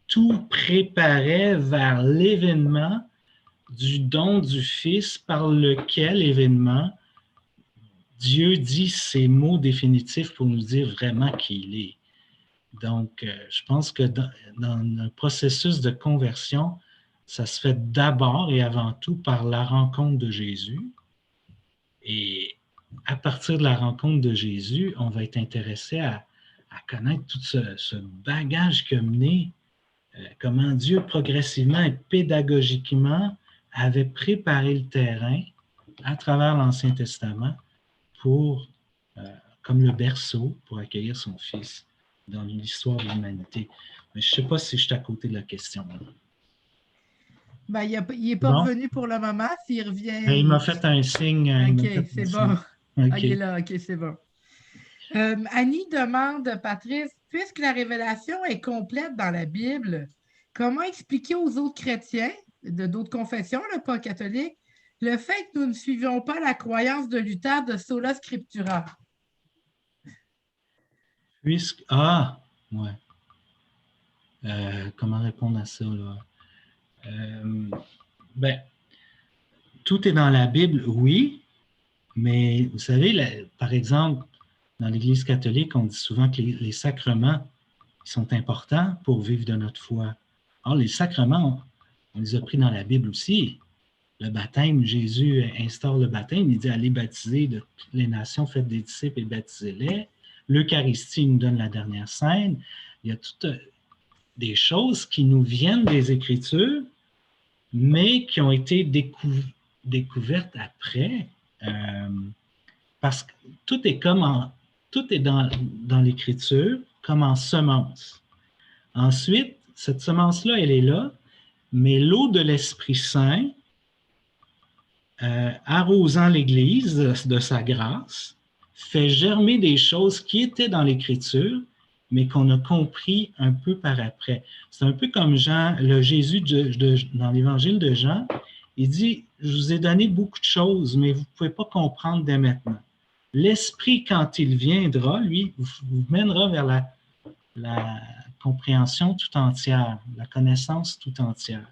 tout préparait vers l'événement du don du Fils par lequel événement Dieu dit ses mots définitifs pour nous dire vraiment qui il est. Donc, je pense que dans un processus de conversion, ça se fait d'abord et avant tout par la rencontre de Jésus. Et à partir de la rencontre de Jésus, on va être intéressé à connaître tout ce bagage qu'a mené, comment Dieu progressivement et pédagogiquement avait préparé le terrain à travers l'Ancien Testament pour, comme le berceau, pour accueillir son Fils dans l'histoire de l'humanité. Mais je ne sais pas si je suis à côté de la question. Ben, il n'est pas revenu pour le moment. S'il revient... Il m'a fait un signe. OK, c'est bon. OK, il est là. OK, c'est bon. Annie demande, Patrice, puisque la révélation est complète dans la Bible, comment expliquer aux autres chrétiens de d'autres confessions, là, pas catholiques, le fait que nous ne suivions pas la croyance de Luther de sola scriptura? Puisque... ouais. Comment répondre à ça, là? Ben, tout est dans la Bible, oui, mais vous savez, par exemple, dans l'Église catholique, on dit souvent que les sacrements sont importants pour vivre de notre foi. Or, les sacrements, on les a pris dans la Bible aussi. Le baptême, Jésus instaure le baptême, il dit « Allez baptiser de toutes les nations, faites des disciples et baptisez-les ». L'Eucharistie nous donne la dernière scène. Il y a toutes des choses qui nous viennent des Écritures, mais qui ont été découvertes après, parce que tout est dans l'Écriture comme en semence. Ensuite, cette semence-là, elle est là, mais l'eau de l'Esprit Saint, arrosant l'Église de sa grâce, fait germer des choses qui étaient dans l'Écriture, mais qu'on a compris un peu par après. C'est un peu comme le Jésus dans l'Évangile de Jean, il dit « Je vous ai donné beaucoup de choses, mais vous ne pouvez pas comprendre dès maintenant. L'Esprit, quand il viendra, lui, vous mènera vers la compréhension tout entière, la connaissance tout entière. »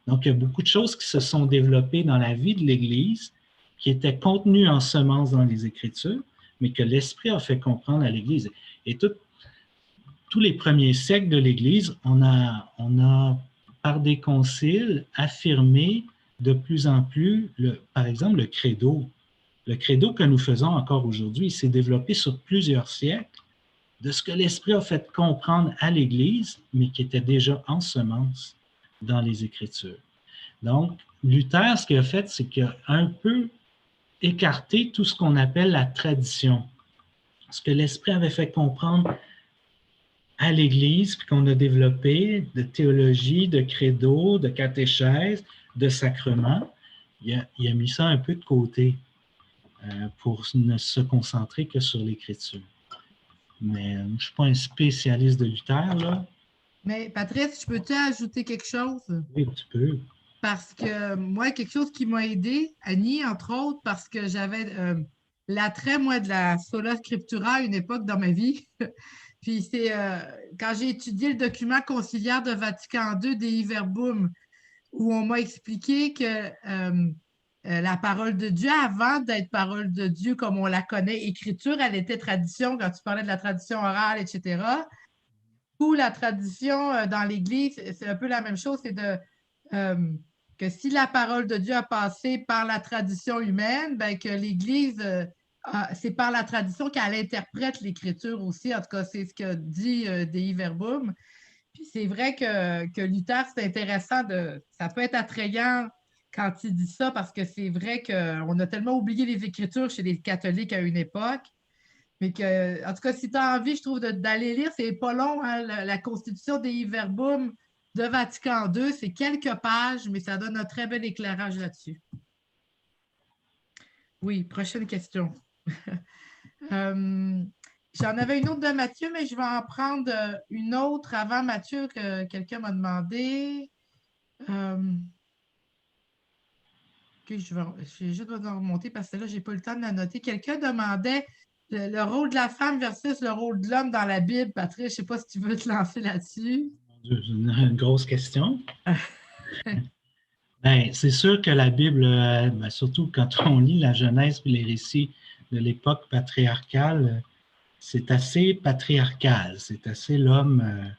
Donc, il y a beaucoup de choses qui se sont développées dans la vie de l'Église, qui étaient contenues en semences dans les Écritures, mais que l'Esprit a fait comprendre à l'Église. Et tous les premiers siècles de l'Église, on a, par des conciles, affirmé de plus en plus, par exemple, le credo. Le credo que nous faisons encore aujourd'hui, il s'est développé sur plusieurs siècles de ce que l'Esprit a fait comprendre à l'Église, mais qui était déjà en semence dans les Écritures. Donc, Luther, ce qu'il a fait, c'est qu'il a un peu écarté tout ce qu'on appelle la tradition. Ce que l'Esprit avait fait comprendre à l'Église, puis qu'on a développé de théologie, de credo, de catéchèse, de sacrement, il a mis ça un peu de côté pour ne se concentrer que sur l'Écriture. Mais je ne suis pas un spécialiste de Luther, là. Mais Patrice, je peux-tu ajouter quelque chose? Oui, tu peux. Parce que moi, quelque chose qui m'a aidé, Annie, entre autres, parce que j'avais l'attrait, moi, de la sola scriptura à une époque dans ma vie. Puis c'est quand j'ai étudié le document conciliaire de Vatican II, Dei Verbum, où on m'a expliqué que la parole de Dieu, avant d'être parole de Dieu comme on la connaît, écriture, elle était tradition, quand tu parlais de la tradition orale, etc. Ou la tradition dans l'Église, c'est un peu la même chose, c'est que si la parole de Dieu a passé par la tradition humaine, ben, que l'Église, c'est par la tradition qu'elle interprète l'Écriture aussi. En tout cas, c'est ce que dit Dei Verbum. Puis c'est vrai que Luther, c'est intéressant, ça peut être attrayant quand il dit ça, parce que c'est vrai qu'on a tellement oublié les Écritures chez les catholiques à une époque. Mais que, en tout cas, si tu as envie, je trouve, d'aller lire, c'est pas long, hein, la Constitution Dei Verbum de Vatican II, c'est quelques pages, mais ça donne un très bel éclairage là-dessus. Oui, prochaine question. J'en avais une autre de Mathieu, mais je vais en prendre une autre avant Mathieu que quelqu'un m'a demandé. Okay, je vais juste remonter parce que là, je n'ai pas le temps de la noter. Quelqu'un demandait le rôle de la femme versus le rôle de l'homme dans la Bible. Patrick, je ne sais pas si tu veux te lancer là-dessus. C'est une grosse question. Ben, c'est sûr que la Bible, ben, surtout quand on lit la Genèse et les récits de l'époque patriarcale, c'est assez patriarcal. C'est assez l'homme.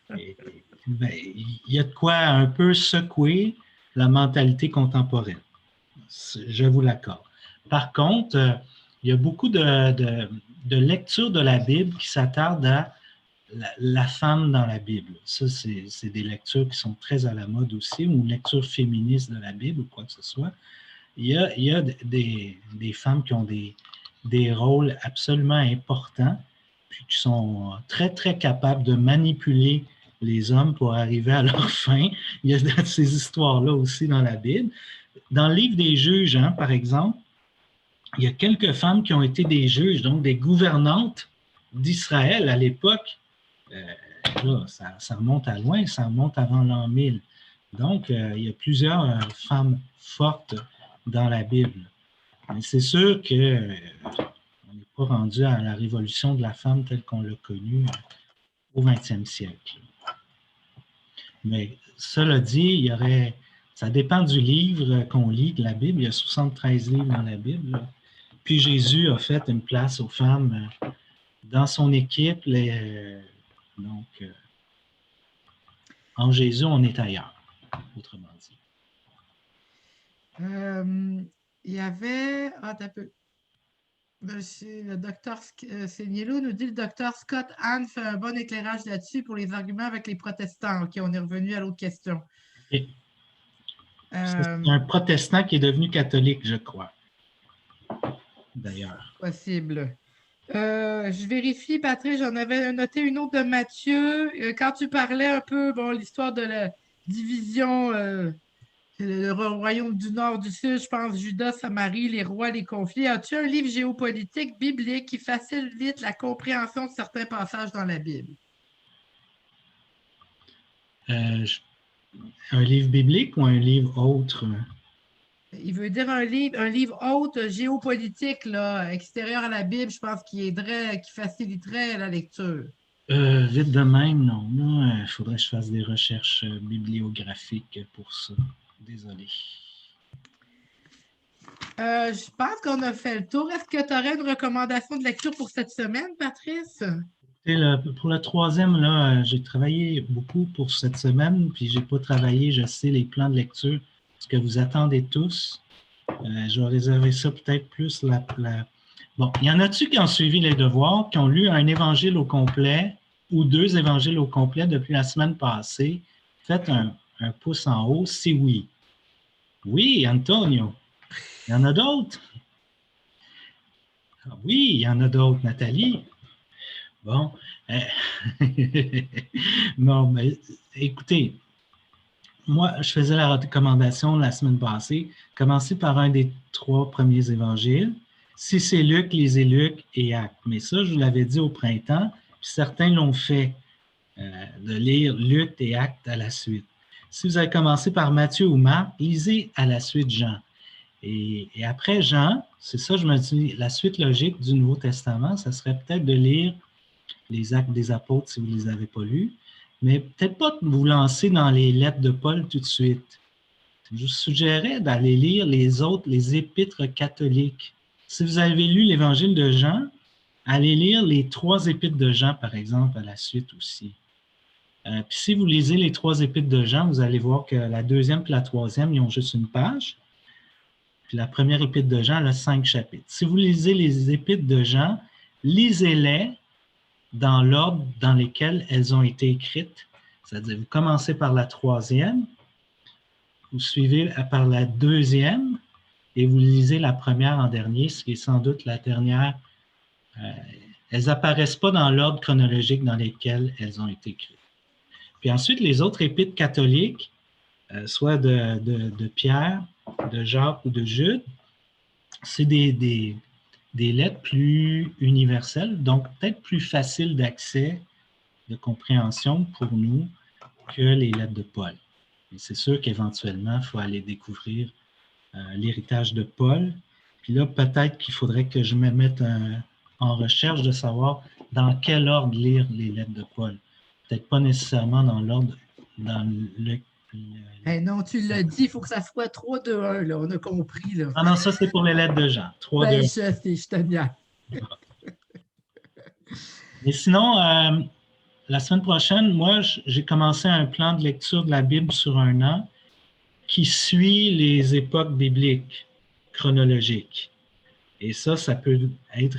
Ben, il y a de quoi un peu secouer la mentalité contemporaine. Je vous l'accorde. Par contre, il y a beaucoup de lectures de la Bible qui s'attardent à la femme dans la Bible. Ça, c'est des lectures qui sont très à la mode aussi, ou une lecture féministe de la Bible ou quoi que ce soit. Il y a des femmes qui ont des rôles absolument importants, puis qui sont très, très capables de manipuler les hommes pour arriver à leur fin. Il y a ces histoires-là aussi dans la Bible. Dans le livre des juges, hein, par exemple, il y a quelques femmes qui ont été des juges, donc des gouvernantes d'Israël à l'époque. Là, ça remonte à loin, ça remonte avant l'an 1000. Donc, il y a plusieurs femmes fortes dans la Bible. Mais c'est sûr qu'on n'est pas rendu à la révolution de la femme telle qu'on l'a connue au 20e siècle. Mais cela dit, ça dépend du livre qu'on lit de la Bible. Il y a 73 livres dans la Bible. Là. Puis Jésus a fait une place aux femmes dans son équipe. Donc, en Jésus, on est ailleurs, autrement dit. Il y avait... un peu. Le docteur Seniello nous dit le docteur Scott Hahn fait un bon éclairage là-dessus pour les arguments avec les protestants. OK, on est revenu à l'autre question. Okay. C'est un protestant qui est devenu catholique, je crois. D'ailleurs. Possible. Je vérifie, Patrick, j'en avais noté une autre de Matthieu. Quand tu parlais un peu, bon, l'histoire de la division, le royaume du Nord, du Sud, je pense, Juda, Samarie, les rois, les conflits. As-tu un livre géopolitique biblique qui facilite la compréhension de certains passages dans la Bible? Un livre biblique ou un livre autre? Il veut dire un livre autre, géopolitique, là, extérieur à la Bible, je pense, qui faciliterait la lecture. Vite de même, non. Il faudrait que je fasse des recherches bibliographiques pour ça. Désolé. Je pense qu'on a fait le tour. Est-ce que tu aurais une recommandation de lecture pour cette semaine, Patrice? Pour le troisième, là, j'ai travaillé beaucoup pour cette semaine, puis je n'ai pas travaillé, je sais, les plans de lecture, ce que vous attendez tous. Je vais réserver ça peut-être plus Bon, il y en a-tu qui ont suivi les devoirs, qui ont lu un évangile au complet ou 2 évangiles au complet depuis la semaine passée? Faites un pouce en haut si oui. Oui, Antonio. Il y en a d'autres? Ah, oui, il y en a d'autres, Nathalie. Bon. Non, mais écoutez, moi, je faisais la recommandation la semaine passée, commencer par un des 3 premiers évangiles. Si c'est Luc, lisez Luc et Actes. Mais ça, je vous l'avais dit au printemps, puis certains l'ont fait, de lire Luc et Actes à la suite. Si vous avez commencé par Matthieu ou Marc, lisez à la suite Jean. Et après Jean, c'est ça, je me dis, la suite logique du Nouveau Testament, ça serait peut-être de lire les Actes des Apôtres si vous ne les avez pas lus, mais peut-être pas de vous lancer dans les lettres de Paul tout de suite. Je vous suggérais d'aller lire les épîtres catholiques. Si vous avez lu l'Évangile de Jean, allez lire les 3 épîtres de Jean, par exemple, à la suite aussi. Puis si vous lisez les 3 épîtres de Jean, vous allez voir que la 2e et la 3e, ils ont juste une page. Puis la première épître de Jean, elle a 5 chapitres. Si vous lisez les épîtres de Jean, lisez-les dans l'ordre dans lequel elles ont été écrites. C'est-à-dire, vous commencez par la 3e, vous suivez par la 2e, et vous lisez la première en dernier, ce qui est sans doute la dernière. Elles n'apparaissent pas dans l'ordre chronologique dans lequel elles ont été écrites. Puis ensuite, les autres épîtres catholiques, soit de Pierre, de Jacques ou de Jude, c'est des lettres plus universelles, donc peut-être plus faciles d'accès, de compréhension pour nous que les lettres de Paul. Et c'est sûr qu'éventuellement, il faut aller découvrir l'héritage de Paul. Puis là, peut-être qu'il faudrait que je me mette en recherche de savoir dans quel ordre lire les lettres de Paul. Peut-être pas nécessairement dans l'ordre, dans le non, tu l'as dit, il faut que ça soit 3, 2, 1, là, on a compris. Là. Ah non, ça c'est pour les lettres de Jean. 3, 2, 1. Je te niaise. Mais sinon, la semaine prochaine, moi, j'ai commencé un plan de lecture de la Bible sur 1 an qui suit les époques bibliques chronologiques. Et ça peut être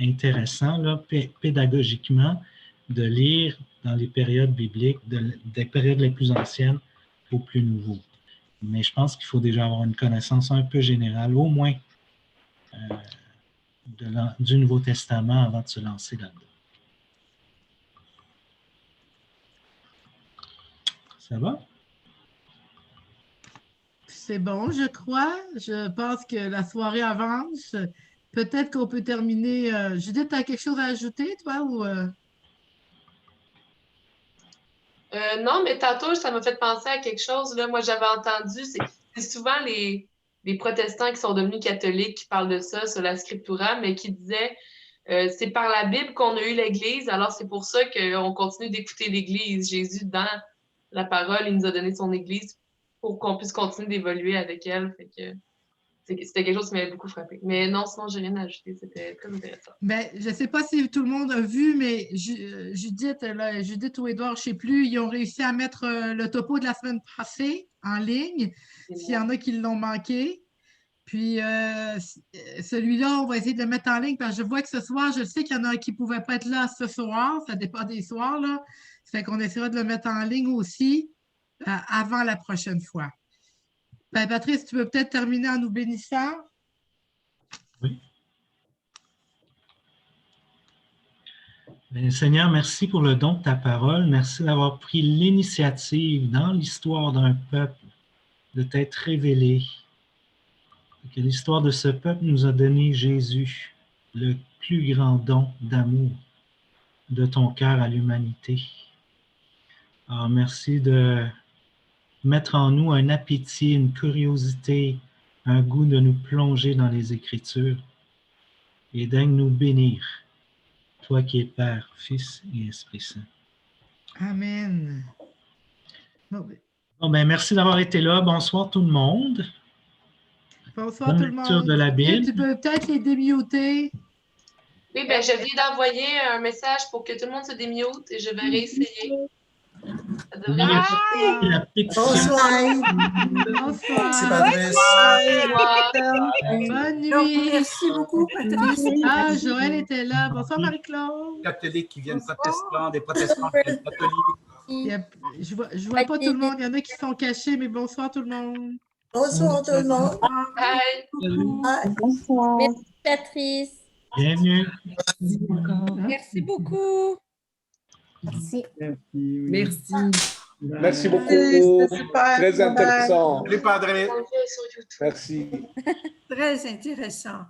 intéressant là, pédagogiquement de lire dans les périodes bibliques, des périodes les plus anciennes aux plus nouveaux. Mais je pense qu'il faut déjà avoir une connaissance un peu générale, au moins, du Nouveau Testament avant de se lancer là-dedans. Ça va? C'est bon, je crois. Je pense que la soirée avance. Peut-être qu'on peut terminer. Judith, tu as quelque chose à ajouter, toi? Ou, non, mais tantôt, ça m'a fait penser à quelque chose. Là. Moi, j'avais entendu, c'est souvent les protestants qui sont devenus catholiques qui parlent de ça sur la Scriptura, mais qui disaient c'est par la Bible qu'on a eu l'Église, alors c'est pour ça qu'on continue d'écouter l'Église. Jésus, dans la parole, il nous a donné son Église pour qu'on puisse continuer d'évoluer avec elle. Fait que c'était quelque chose qui m'avait beaucoup frappé. Mais non, sinon, j'ai rien à ajouter. C'était très intéressant. Ben, je ne sais pas si tout le monde a vu, mais Judith ou Édouard, je ne sais plus, ils ont réussi à mettre le topo de la semaine passée en ligne, s'il y en a qui l'ont manqué. Puis, celui-là, on va essayer de le mettre en ligne parce que je vois que ce soir, je sais qu'il y en a qui ne pouvaient pas être là ce soir. Ça dépend des soirs, là. Ça fait qu'on essaiera de le mettre en ligne aussi avant la prochaine fois. Ben, Patrice, tu peux peut-être terminer en nous bénissant? Oui. Bien, Seigneur, merci pour le don de ta parole. Merci d'avoir pris l'initiative dans l'histoire d'un peuple de t'être révélé. Que l'histoire de ce peuple nous a donné Jésus, le plus grand don d'amour de ton cœur à l'humanité. Alors, merci de mettre en nous un appétit, une curiosité, un goût de nous plonger dans les Écritures et d'aigne nous bénir, toi qui es Père, Fils et Esprit Saint. Amen. Bon, ben, merci d'avoir été là. Bonsoir tout le monde. Bonsoir Bonne tout le lecture monde. de la Bible. Tu peux peut-être les démuter. Oui, ben, je viens d'envoyer un message pour que tout le monde se démute et je vais réessayer. Ça devrait marcher. La petite Bonsoir. Bonsoir. C'est Patrice. Bonne nuit. Merci beaucoup, Patrice. Ah, Joël était là. Bonsoir, Marie-Claude. Catholiques qui viennent protestants, des protestants qui viennent catholiques. Je vois pas tout le monde. Il y en a qui sont cachés, mais bonsoir tout le monde. Bonsoir tout le monde. Bye. Bonsoir. Merci, Patrice. Bienvenue. Merci beaucoup. Merci. Merci. Merci beaucoup. C'était super. Très Bye bye. intéressant. Les padres. Merci. Très intéressant.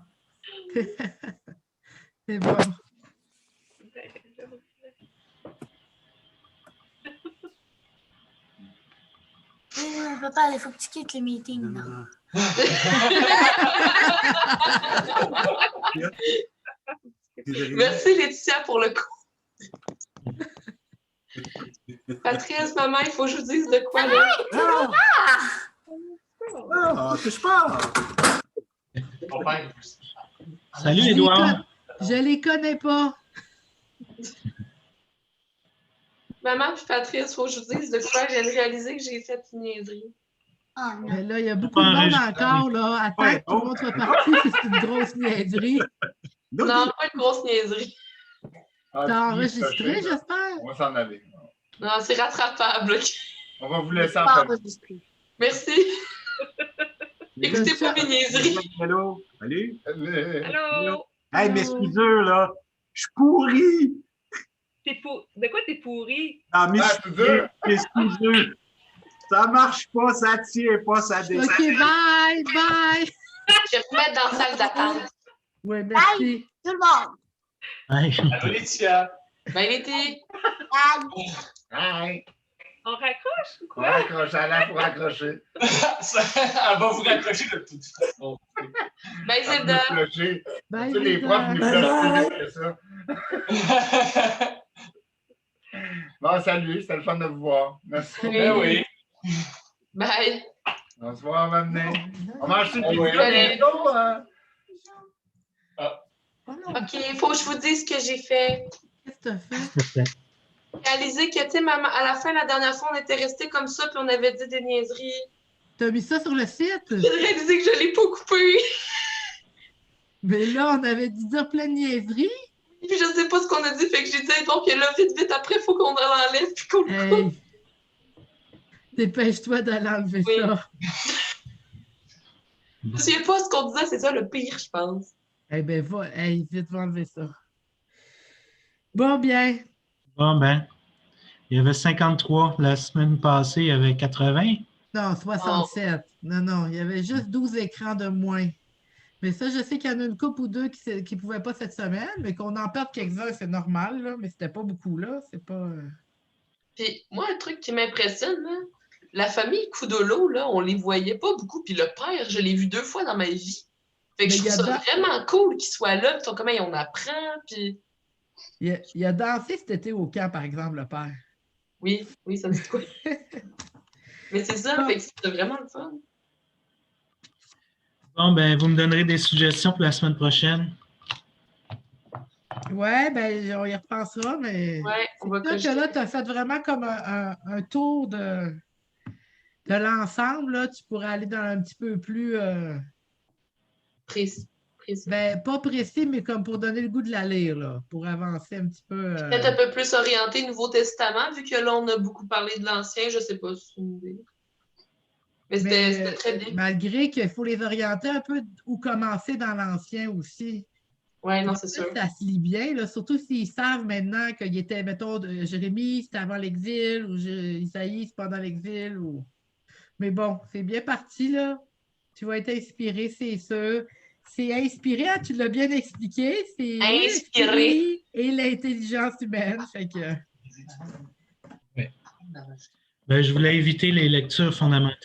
C'est bon. Papa, il faut que tu quittes le meeting. Merci Laetitia pour le coup. Patrice, maman, il faut que je vous dise de quoi là. Touche pas. Salut, Édouard. Je les connais pas. Maman puis Patrice, faut que je vous dise de quoi je viens de réaliser que j'ai fait une niaiserie. Oh non. Mais là, il y a beaucoup de monde encore, là. Attends que tout le monde soit parti, c'est une grosse niaiserie. Non, pas une grosse niaiserie. T'as enregistré, j'espère? On va s'en aller. Non, c'est rattrapable. On va vous laisser en Pas famille. enregistré. Merci. Écoutez pas mes niaiseries. Allô? Salut? Allô? Hey, mais excusez, là, je suis pourri! De quoi t'es pourri? Ah, mais Ah, c'est dur. excusez. Ça marche pas, ça tient pas, ça descend. OK, bye, bye. Je vais vous mettre dans la salle d'attente. Oui, merci. Tout le monde. Hey. Allô, Laetitia? Bye l'été. Hi. On raccroche ou On quoi? raccroche, elle a pour raccrocher. Elle va vous raccrocher de toute façon. Bye Elle Zilda. nous flusher. Bye, Tu sais, les Zilda. profs nous flushent plus vite que ça. Bon, salut, c'était le fun de vous voir. Merci. Oui. Bye. Bonsoir, maman. On mange tout le Oui. bientôt, hein? OK, il faut que je vous dise ce que j'ai fait. Qu'est-ce que t'as fait? Réaliser que, tu sais, maman, à la fin, la dernière fois, on était restés comme ça, puis on avait dit des niaiseries. T'as mis ça sur le site? J'ai réalisé que je l'ai pas coupé. Mais là, on avait dit dire plein de niaiseries. Puis je sais pas ce qu'on a dit, fait que j'ai dit, donc là, vite, vite, après, il faut qu'on l'enlève, puis qu'on le coupe. Hey, dépêche-toi d'aller enlever Oui. ça. Je me souviens pas ce qu'on disait, c'est ça le pire, je pense. Eh bien, va, hey, vite, va enlever ça. Bon, bien. Bon, ben, il y avait 53 la semaine passée, il y avait 80. Non, 67. Non, non, il y avait juste 12 écrans de moins. Mais ça, je sais qu'il y en a une couple ou deux qui ne pouvaient pas cette semaine, mais qu'on en perde quelques-uns, c'est normal, là, mais c'était pas beaucoup, là. C'est pas. Puis moi, un truc qui m'impressionne, là, la famille Coudolo, là, on les voyait pas beaucoup. Puis le père, je l'ai vu 2 fois dans ma vie. Fait que Mais je il y trouve a ça vraiment cool qu'il soit là. Puis comment on apprend. Puis Il a dansé cet été au camp, par exemple, le père. oui, oui, ça me dit quoi. Mais c'est ça, fait que c'est vraiment le fun. Bon, ben, vous me donnerez des suggestions pour la semaine prochaine. Ouais, ben, on y repensera, mais. Ouais, on va c'est sûr que là, tu as fait vraiment comme un tour de l'ensemble. Là. Tu pourrais aller dans un petit peu plus. Précis. Ben, pas précis, mais comme pour donner le goût de la lire, là, pour avancer un petit peu. Peut-être un peu plus orienté Nouveau Testament, vu que là, on a beaucoup parlé de l'Ancien, je sais pas si c'est une idée. Mais c'était très bien. Malgré qu'il faut les orienter un peu où commencer dans l'Ancien aussi. Oui, non, c'est sûr. Ça se lit bien, là, surtout s'ils savent maintenant qu'il était, mettons, Jérémie, c'était avant l'exil, ou Isaïe, c'est pendant l'exil. Ou... Mais bon, c'est bien parti, là. Tu vas être inspiré, c'est sûr. C'est inspiré, hein, tu l'as bien expliqué. C'est inspiré. Et l'intelligence humaine. Fait que... Ben, je voulais éviter les lectures fondamentales.